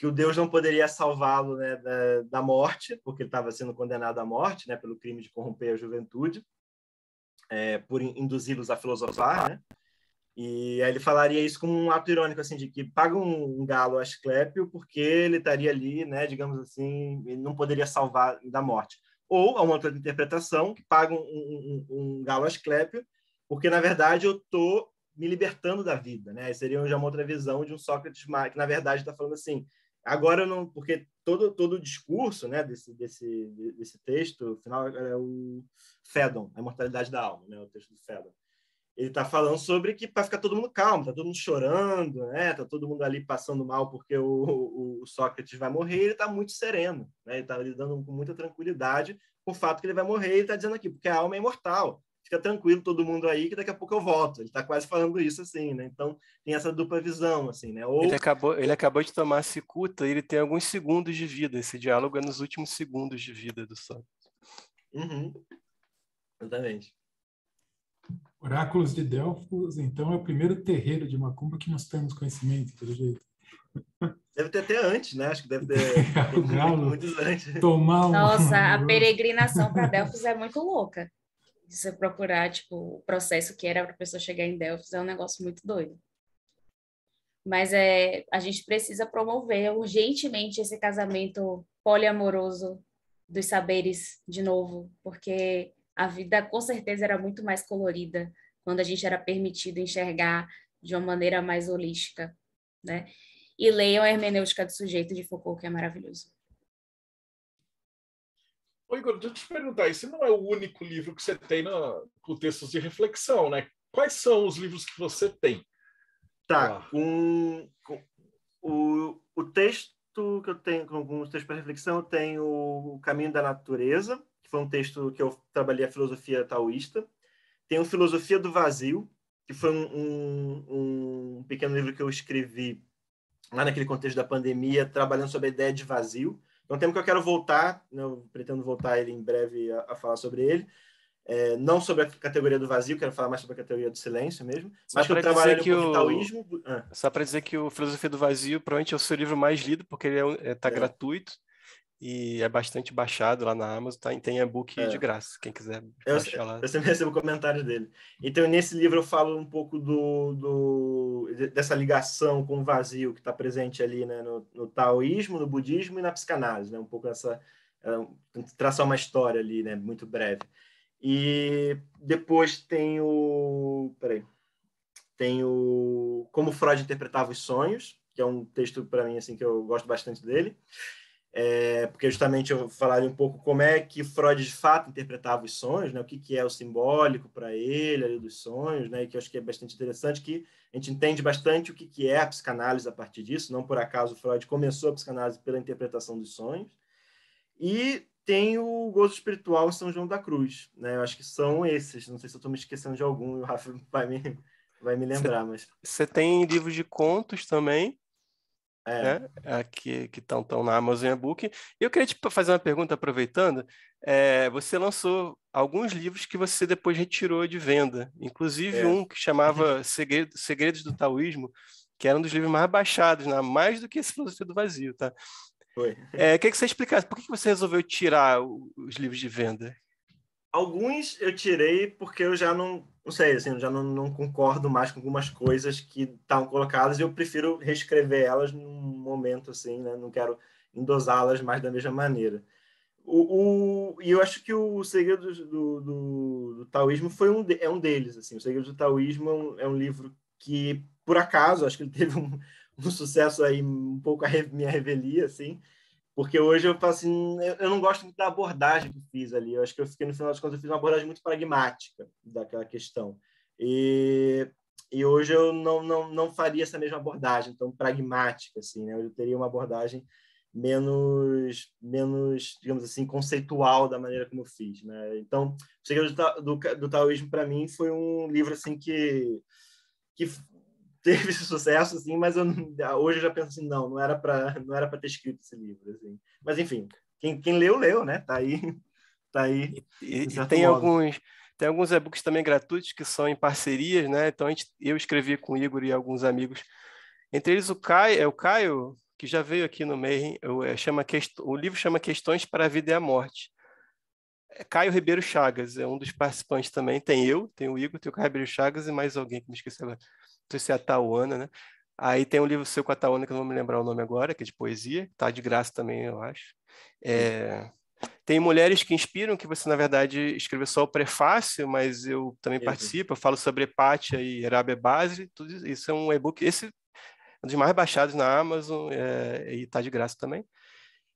o Deus não poderia salvá-lo, né, da morte, porque ele estava sendo condenado à morte, né, pelo crime de corromper a juventude, por induzi-los a filosofar, né? E aí ele falaria isso como um ato irônico, assim, de que paga um galo a Asclepio porque ele estaria ali, né, digamos assim, ele não poderia salvar da morte. Ou, há uma outra interpretação, que paga um galo a Asclepio porque, na verdade, eu estou me libertando da vida, né? Seria já uma outra visão de um Sócrates que, na verdade, está falando assim, agora eu não... Porque todo o discurso, né, desse texto, final, é o Fédon, a imortalidade da alma, né, o texto do Fédon. Ele está falando sobre que para ficar todo mundo calmo, está todo mundo chorando, né? Está todo mundo ali passando mal porque o Sócrates vai morrer, ele está muito sereno, né? Ele está lidando com muita tranquilidade com o fato que ele vai morrer, ele está dizendo aqui, porque a alma é imortal. Fica tranquilo todo mundo aí, que daqui a pouco eu volto. Ele está quase falando isso, assim, né? Então, tem essa dupla visão, assim, né? Ou... Ele acabou de tomar a cicuta e ele tem alguns segundos de vida. Esse diálogo é nos últimos segundos de vida do Sócrates. Exatamente. Oráculos de Delfos, então, é o primeiro terreiro de macumba que nós temos conhecimento, pelo jeito. Deve ter até antes, né? Acho que deve ter o galo, muitos antes. Nossa, a peregrinação para Delfos é muito louca. Se você procurar, tipo, o processo que era para a pessoa chegar em Delfos, é um negócio muito doido. Mas a gente precisa promover urgentemente esse casamento poliamoroso dos saberes de novo, porque a vida com certeza era muito mais colorida quando a gente era permitido enxergar de uma maneira mais holística, né? E leiam a Hermenêutica do Sujeito de Foucault, que é maravilhoso. Ô, Igor, deixa eu te perguntar, esse não é o único livro que você tem com textos de reflexão, né? Quais são os livros que você tem? Tá, o texto que eu tenho, com alguns textos para reflexão, eu tenho O Caminho da Natureza, que foi um texto que eu trabalhei a filosofia taoísta. Tem o Filosofia do Vazio, que foi um pequeno livro que eu escrevi lá naquele contexto da pandemia, trabalhando sobre a ideia de vazio. É um tema que eu quero voltar, né? Eu pretendo voltar ele em breve a falar sobre ele. não sobre a categoria do vazio, quero falar mais sobre a categoria do silêncio mesmo, mas que eu Só trabalho um pouco de taoísmo. Só para dizer que o Filosofia do Vazio provavelmente é o seu livro mais lido, porque ele está gratuito e é bastante baixado lá na Amazon, tá? E tem e-book de graça, quem quiser baixar lá. Eu sempre recebo comentários dele. Então, nesse livro eu falo um pouco dessa ligação com o vazio que está presente ali, né, no taoísmo, no budismo e na psicanálise, né? Um pouco traçar uma história ali, né, muito breve. E depois tem o Como Freud Interpretava os Sonhos, que é um texto, para mim, assim, que eu gosto bastante dele, porque justamente eu falaria um pouco como é que Freud, de fato, interpretava os sonhos, né? O que é o simbólico para ele ali dos sonhos, né? E que eu acho que é bastante interessante, que a gente entende bastante o que é a psicanálise a partir disso, não por acaso Freud começou a psicanálise pela interpretação dos sonhos. E tem o Gozo Espiritual em São João da Cruz, né? Eu acho que são esses. Não sei se eu estou me esquecendo de algum, o Rafa vai me lembrar. Você tem livros de contos também, né? Que estão na Amazon e-book. E eu queria te fazer uma pergunta, aproveitando. Você lançou alguns livros que você depois retirou de venda, inclusive um que chamava Segredos do Taoísmo, que era um dos livros mais baixados, né? Mais do que esse Filosofia do Vazio, tá? Foi. Queria que você explicasse por que você resolveu tirar os livros de venda? Alguns eu tirei porque eu já não sei, assim, eu já não concordo mais com algumas coisas que estavam colocadas e eu prefiro reescrever elas num momento assim, né? Não quero endosá-las mais da mesma maneira. E eu acho que o Segredo do Taoísmo é um deles. Assim. O Segredo do Taoísmo é um livro que, por acaso, acho que ele teve um sucesso aí, um pouco minha revelia, assim, porque hoje eu falo assim, eu não gosto muito da abordagem que fiz ali. Eu acho que eu fiquei, no final das contas, eu fiz uma abordagem muito pragmática daquela questão. E hoje eu não faria essa mesma abordagem tão pragmática, assim, né? Eu teria uma abordagem menos, digamos assim, conceitual da maneira como eu fiz, né? Então, o Segredo do Taoísmo, para mim, foi um livro assim que teve esse sucesso, assim, mas hoje eu já penso assim, não era para ter escrito esse livro, assim. Mas enfim, quem leu, né? Tá aí. E tem alguns e-books também gratuitos que são em parcerias, né? Então eu escrevi com o Igor e alguns amigos, entre eles o Caio, que já veio aqui no meio, o livro chama Questões para a Vida e a Morte. Caio Ribeiro Chagas é um dos participantes também. Tem o Igor, tem o Caio Ribeiro Chagas e mais alguém que me esqueci agora. Não sei se é a Tauana, né? Aí tem um livro seu com a Tauana, que eu não vou me lembrar o nome agora, que é de poesia. Tá de graça também, eu acho. Tem Mulheres que Inspiram, que você, na verdade, escreveu só o prefácio, mas eu também participo. Eu falo sobre Hepátia e Herábia Base. Tudo isso é um e-book. Esse é um dos mais baixados na Amazon e tá de graça também.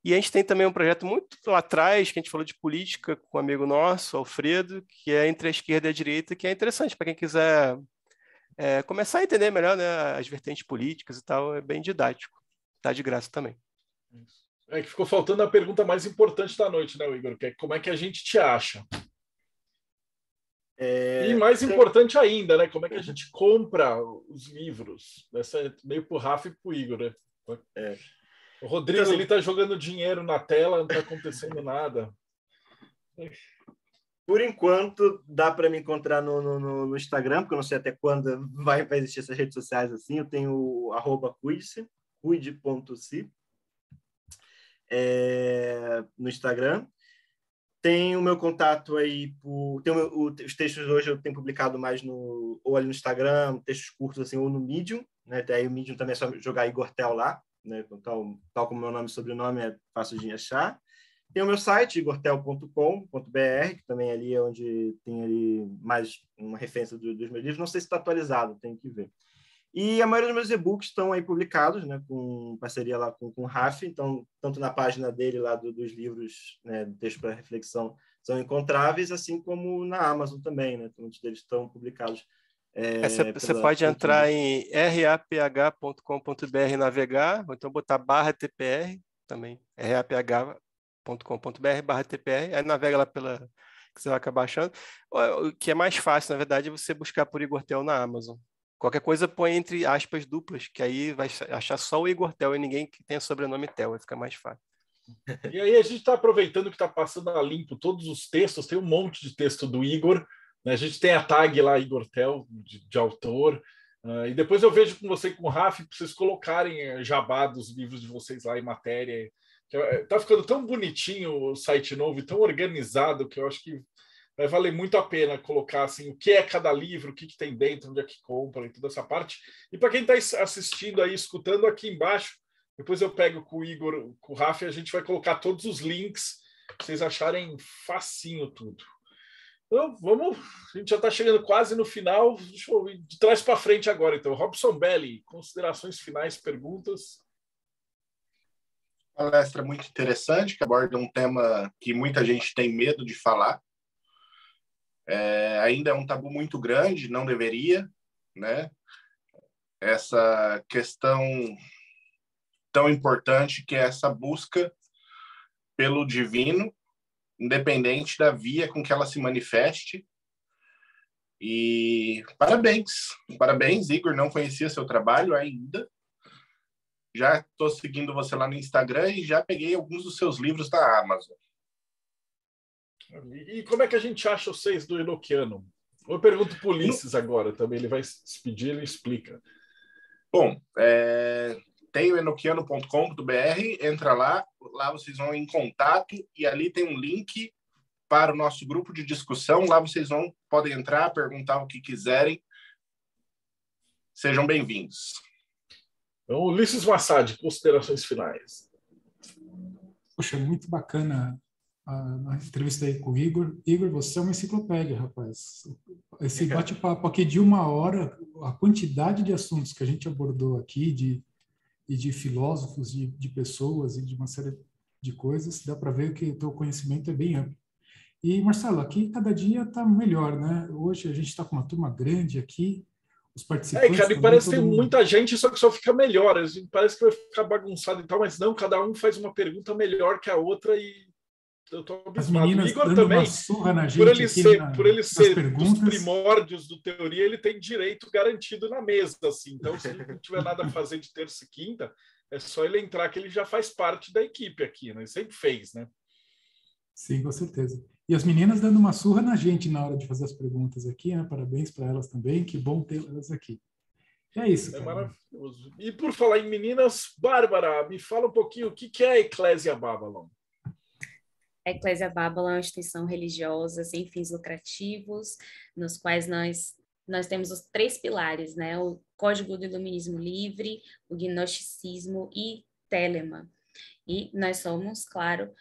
E a gente tem também um projeto muito lá atrás, que a gente falou de política com um amigo nosso, Alfredo, que é Entre a Esquerda e a Direita, que é interessante para quem quiser começar a entender melhor, né, as vertentes políticas e tal. É bem didático. Tá de graça também. Que ficou faltando a pergunta mais importante da noite, né, Igor? Que é como é que a gente te acha? E mais importante ainda, né? Como é que a gente compra os livros? Essa é meio pro Rafa e pro Igor, né? O Rodrigo, então, ele tá jogando dinheiro na tela, não tá acontecendo nada. Por enquanto, dá para me encontrar no Instagram, porque eu não sei até quando vai existir essas redes sociais assim. Eu tenho o @cuide.se, cuide.se, no Instagram. Tem o meu contato aí, os textos hoje eu tenho publicado mais ou ali no Instagram, textos curtos assim, ou no Medium, né? Até aí o Medium também é só jogar Igor Tel lá, né? Tal como meu nome e sobrenome é fácil de achar. Tem o meu site, igortel.com.br, que também ali é onde tem ali mais uma referência dos meus livros. Não sei se está atualizado, tenho que ver. E a maioria dos meus e-books estão aí publicados, né, com parceria lá com o Raf, então, tanto na página dele lá dos livros, né, do texto para reflexão, são encontráveis, assim como na Amazon também, né, muitos deles estão publicados. Você pode entrar em raph.com.br navegar, ou então botar /TPR também, raph.com.br/TPR, aí navega lá que você vai acabar achando. O que é mais fácil, na verdade, é você buscar por Igor Tel na Amazon. Qualquer coisa põe entre aspas duplas, que aí vai achar só o Igor Tel e ninguém que tenha sobrenome Tel, vai ficar mais fácil. E aí a gente está aproveitando que está passando a limpo todos os textos, tem um monte de texto do Igor, né? A gente tem a tag lá, Igor Tel, de autor, e depois eu vejo com você e com o Rafa, para vocês colocarem jabá dos livros de vocês lá em matéria. Está ficando tão bonitinho o site novo e tão organizado que eu acho que vai valer muito a pena colocar assim, o que é cada livro, o que tem dentro, onde é que compra e toda essa parte. E para quem está assistindo aí, escutando aqui embaixo, depois eu pego com o Igor, com o Rafa, e a gente vai colocar todos os links para vocês acharem facinho tudo. Então, vamos, a gente já está chegando quase no final. Deixa eu ir de trás para frente agora, então. Robson Belli, considerações finais, perguntas? Palestra muito interessante, que aborda um tema que muita gente tem medo de falar. Ainda é um tabu muito grande, não deveria, né? Essa questão tão importante que é essa busca pelo divino, independente da via com que ela se manifeste. E parabéns, Igor, não conhecia seu trabalho ainda. Já estou seguindo você lá no Instagram e já peguei alguns dos seus livros da Amazon. E como é que a gente acha vocês do Enoquiano? Eu pergunto para o Ulisses agora também, ele vai se despedir, ele explica. Bom, tem o enoquiano.com.br, entra lá vocês vão em contato e ali tem um link para o nosso grupo de discussão, lá vocês podem entrar, perguntar o que quiserem. Sejam bem-vindos. Então, Ulisses Massad, considerações finais. Poxa, muito bacana a entrevista aí com o Igor. Igor, você é uma enciclopédia, rapaz. Esse bate-papo aqui de 1 hora, a quantidade de assuntos que a gente abordou aqui, de filósofos, de pessoas e de uma série de coisas, dá para ver que o teu conhecimento é bem amplo. E, Marcelo, aqui cada dia está melhor, né? Hoje a gente está com uma turma grande aqui, os participantes... cara, e parece que tem muita gente, só que só fica melhor. Parece que vai ficar bagunçado e tal, mas não, cada um faz uma pergunta melhor que a outra e eu estou abismado. O Igor também, por ele ser dos primórdios do Teoria, ele tem direito garantido na mesa, assim. Então, se ele não tiver nada a fazer de terça e quinta, é só ele entrar que ele já faz parte da equipe aqui, né? Ele sempre fez, né? Sim, com certeza. E as meninas dando uma surra na gente na hora de fazer as perguntas aqui, né? Parabéns para elas também, que bom ter elas aqui. É isso, cara. É maravilhoso. E por falar em meninas, Bárbara, me fala um pouquinho o que é a Eclésia Babylon. A Eclésia Babylon é uma instituição religiosa sem fins lucrativos, nos quais nós temos os 3 pilares, né? O Código do Iluminismo Livre, o Gnosticismo e Telema. E nós somos, claro,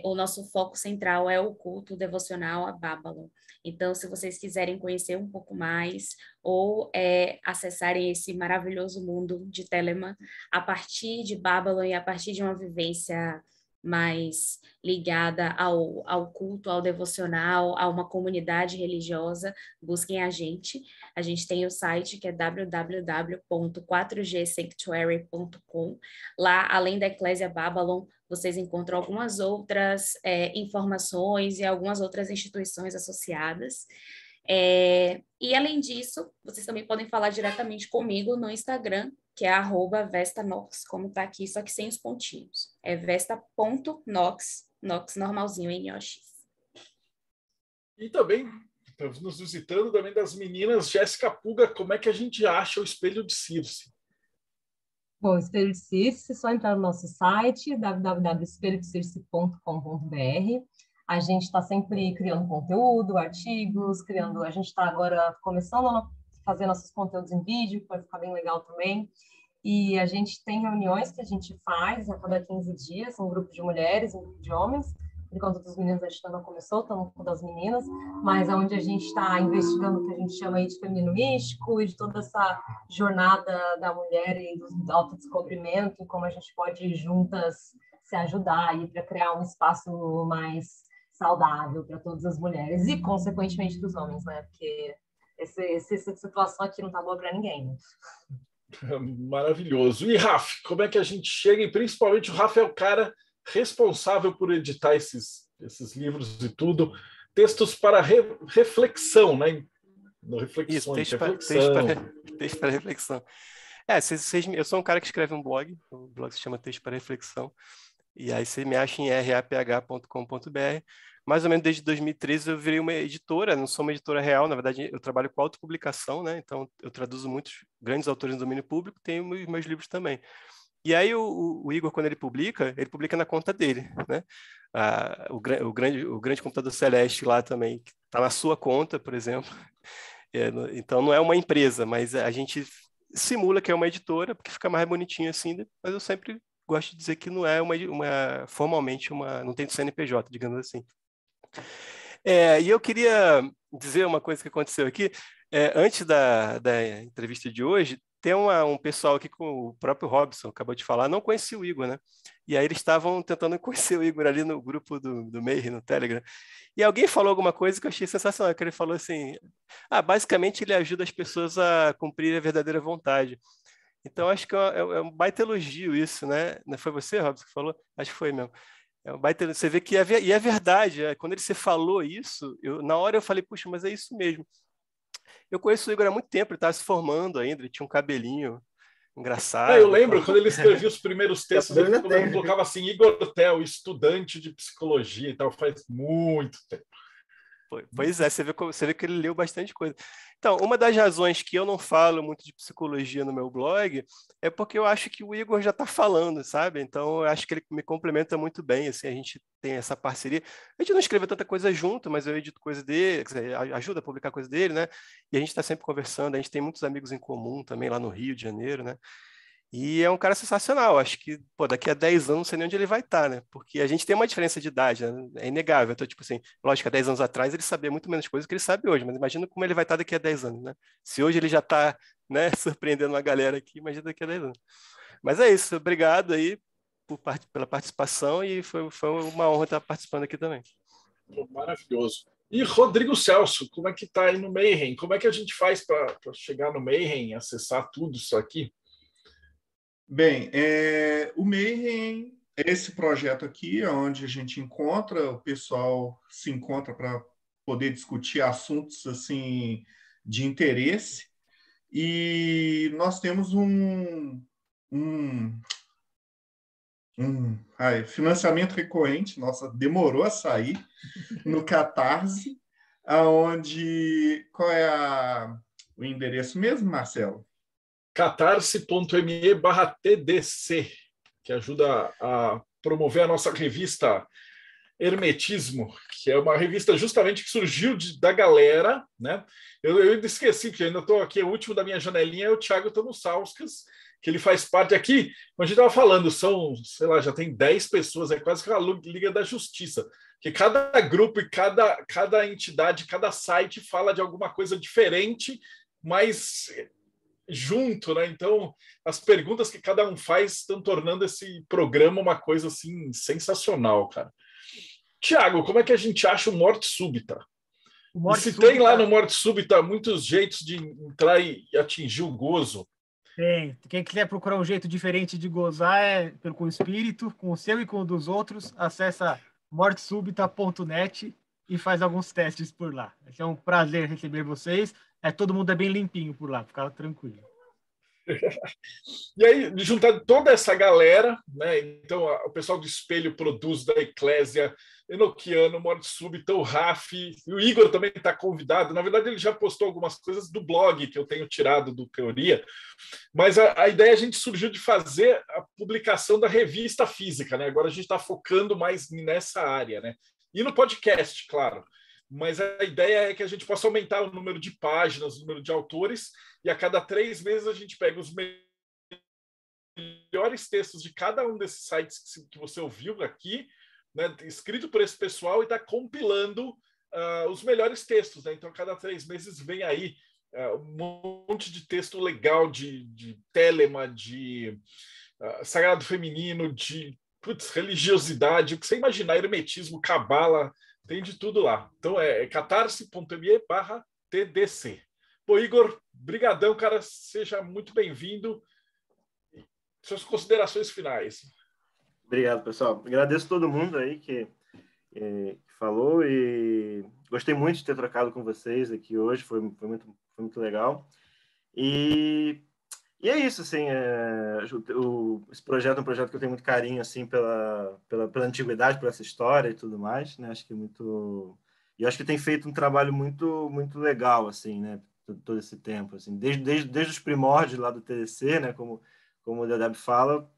o nosso foco central é o culto devocional a Babylon. Então, se vocês quiserem conhecer um pouco mais ou acessarem esse maravilhoso mundo de Telema a partir de Babylon e a partir de uma vivência mais ligada ao culto, ao devocional, a uma comunidade religiosa, busquem a gente. A gente tem o site que é www.4gsanctuary.com. Lá, além da Eclésia Babylon, vocês encontram algumas outras informações e algumas outras instituições associadas. E, além disso, vocês também podem falar diretamente comigo no Instagram, que é @vestanox, como está aqui, só que sem os pontinhos. É vesta.nox, Nox normalzinho em Yoshi. E também, estamos nos visitando também das meninas. Jéssica Puga, como é que a gente acha o Espelho de Circe? Bom, Espelho de Circe, é só entrar no nosso site, www.espelhodecirce.com.br. A gente está sempre criando conteúdo, artigos, a gente está agora começando a fazer nossos conteúdos em vídeo, que vai ficar bem legal também. E a gente tem reuniões que a gente faz a cada 15 dias, um grupo de mulheres, um grupo de homens. Por enquanto dos meninos a gente ainda não começou, estamos com das meninas, mas é onde a gente está investigando o que a gente chama aí de feminino místico e de toda essa jornada da mulher e do autodescobrimento, como a gente pode juntas se ajudar aí para criar um espaço mais saudável para todas as mulheres e, consequentemente, dos homens, né? Porque essa situação aqui não está boa para ninguém. Maravilhoso. E Rafa, como é que a gente chega? E principalmente o Rafa é o cara responsável por editar esses livros e tudo, textos para reflexão, né? Isso, texto para reflexão. Eu sou um cara que escreve um blog, o blog se chama Texto para Reflexão. E aí você me acha em raph.com.br. Mais ou menos desde 2013 eu virei uma editora, não sou uma editora real, na verdade eu trabalho com autopublicação, né? Então eu traduzo muitos grandes autores no domínio público, tenho os meus livros também. E aí o Igor, quando ele publica na conta dele, né? O grande computador celeste lá também, que está na sua conta, por exemplo. Então não é uma empresa, mas a gente simula que é uma editora, porque fica mais bonitinho assim, mas eu sempre gosto de dizer que não é formalmente não tem CNPJ, digamos assim. E eu queria dizer uma coisa que aconteceu aqui. Antes da entrevista de hoje, tem um pessoal aqui com o próprio Robson, acabou de falar, não conhecia o Igor, né? E aí eles estavam tentando conhecer o Igor ali no grupo do Mayhem, no Telegram. E alguém falou alguma coisa que eu achei sensacional, que ele falou assim, basicamente ele ajuda as pessoas a cumprir a verdadeira vontade. Então acho que é um baita elogio isso, né? Não foi você, Robson, que falou? Acho que foi mesmo. Você vê que é verdade. Quando você falou isso, na hora eu falei, puxa, mas é isso mesmo. Eu conheço o Igor há muito tempo, ele estava se formando ainda, ele tinha um cabelinho engraçado. Eu lembro, quando ele escrevia os primeiros textos, ele colocava assim, Igor Tel, estudante de psicologia e tal, faz muito tempo. Pois é, você vê que ele leu bastante coisa. Então, uma das razões que eu não falo muito de psicologia no meu blog é porque eu acho que o Igor já está falando, sabe? Então, eu acho que ele me complementa muito bem, assim, a gente tem essa parceria. A gente não escreve tanta coisa junto, mas eu edito coisa dele, quer dizer, ajuda a publicar coisa dele, né? E a gente está sempre conversando, a gente tem muitos amigos em comum também lá no Rio de Janeiro, né? E é um cara sensacional. Acho que, daqui a 10 anos não sei nem onde ele vai estar, né? Porque a gente tem uma diferença de idade, né? É inegável. Então, tipo assim, lógico, há 10 anos atrás ele sabia muito menos coisas do que ele sabe hoje, mas imagina como ele vai estar daqui a 10 anos, né? Se hoje ele já está, né, surpreendendo uma galera aqui, imagina daqui a 10 anos. Mas é isso. Obrigado aí pela participação e foi uma honra estar participando aqui também. Maravilhoso. E Rodrigo Celso, como é que está aí no Mayhem? Como é que a gente faz para chegar no Mayhem, acessar tudo isso aqui? Bem, o Mayhem é esse projeto aqui, onde a gente encontra, o pessoal se encontra para poder discutir assuntos assim de interesse. E nós temos financiamento recorrente, nossa, demorou a sair, no Catarse, aonde qual é o endereço mesmo, Marcelo? catarse.me/TDC, que ajuda a promover a nossa revista Hermetismo, que é uma revista justamente que surgiu da galera, né? Eu esqueci, que eu ainda estou aqui, o último da minha janelinha é o Thiago Tomussauskas, que ele faz parte aqui, como a gente estava falando, são, sei lá, já tem 10 pessoas, é quase que a Liga da Justiça, que cada grupo e cada entidade, cada site fala de alguma coisa diferente, mas junto, né? Então, as perguntas que cada um faz estão tornando esse programa uma coisa assim sensacional, cara. Tiago, como é que a gente acha o Morte Súbita? Tem lá no Morte Súbita muitos jeitos de entrar e atingir o gozo. Tem. Quem quiser procurar um jeito diferente de gozar com o espírito, com o seu e com o dos outros, acessa mortesubita.net e faz alguns testes por lá. É um prazer receber vocês. Todo mundo é bem limpinho por lá, fica tranquilo. E aí, juntar toda essa galera, né? Então, o pessoal do Espelho Produz, da Eclésia, Enoquiano, Morte Súbita, o Rafi, e o Igor também está convidado. Na verdade, ele já postou algumas coisas do blog que eu tenho tirado do Teoria, mas a ideia a gente surgiu de fazer a publicação da revista física, né? Agora a gente está focando mais nessa área, né? E no podcast, claro. Mas a ideia é que a gente possa aumentar o número de páginas, o número de autores, e a cada 3 meses a gente pega os melhores textos de cada um desses sites que você ouviu aqui, né, escrito por esse pessoal, e está compilando os melhores textos. Né? Então, a cada 3 meses vem aí um monte de texto legal de Telema, de Sagrado Feminino, de religiosidade, o que você imaginar, hermetismo, cabala, tem de tudo lá. Então é catarse.me/TDC. Pô, Igor, brigadão, cara, seja muito bem-vindo. Suas considerações finais. Obrigado, pessoal. Agradeço todo mundo aí que falou e gostei muito de ter trocado com vocês aqui hoje, foi muito legal. E E é isso, assim, esse projeto é um projeto que eu tenho muito carinho, assim, pela antiguidade, por essa história e tudo mais, né? Acho que muito... E acho que tem feito um trabalho muito, muito legal, assim, né? Todo esse tempo, assim, desde os primórdios lá do TDC, né? Como o Dedeb fala,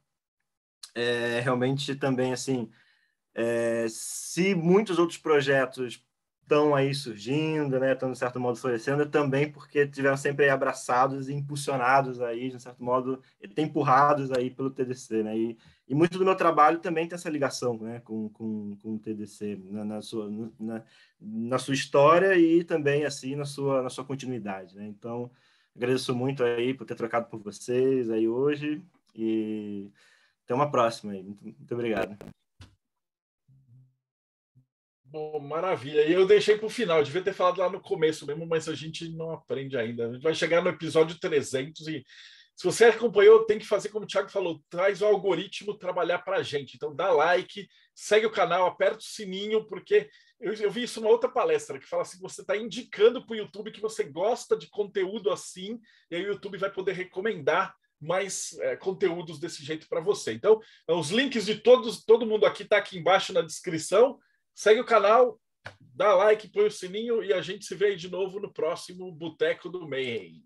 realmente também, assim, se muitos outros projetos estão aí surgindo, né, estão de certo modo florescendo, também porque tiveram sempre aí abraçados e impulsionados aí, de certo modo, empurrados aí pelo TDC, né, e muito do meu trabalho também tem essa ligação, né, com o TDC na sua história e também assim na sua continuidade, né. Então agradeço muito aí por ter trocado por vocês aí hoje e até uma próxima aí. Muito obrigado. Bom, maravilha. E eu deixei para o final, eu devia ter falado lá no começo mesmo, mas a gente não aprende ainda. A gente vai chegar no episódio 300 e se você acompanhou, tem que fazer como o Thiago falou, traz o algoritmo trabalhar para a gente. Então dá like, segue o canal, aperta o sininho, porque eu vi isso numa outra palestra, que fala assim, você está indicando para o YouTube que você gosta de conteúdo assim, e aí o YouTube vai poder recomendar mais conteúdos desse jeito para você. Então, os links de todo mundo aqui está aqui embaixo na descrição. Segue o canal, dá like, põe o sininho e a gente se vê aí de novo no próximo Boteco do Mayhem.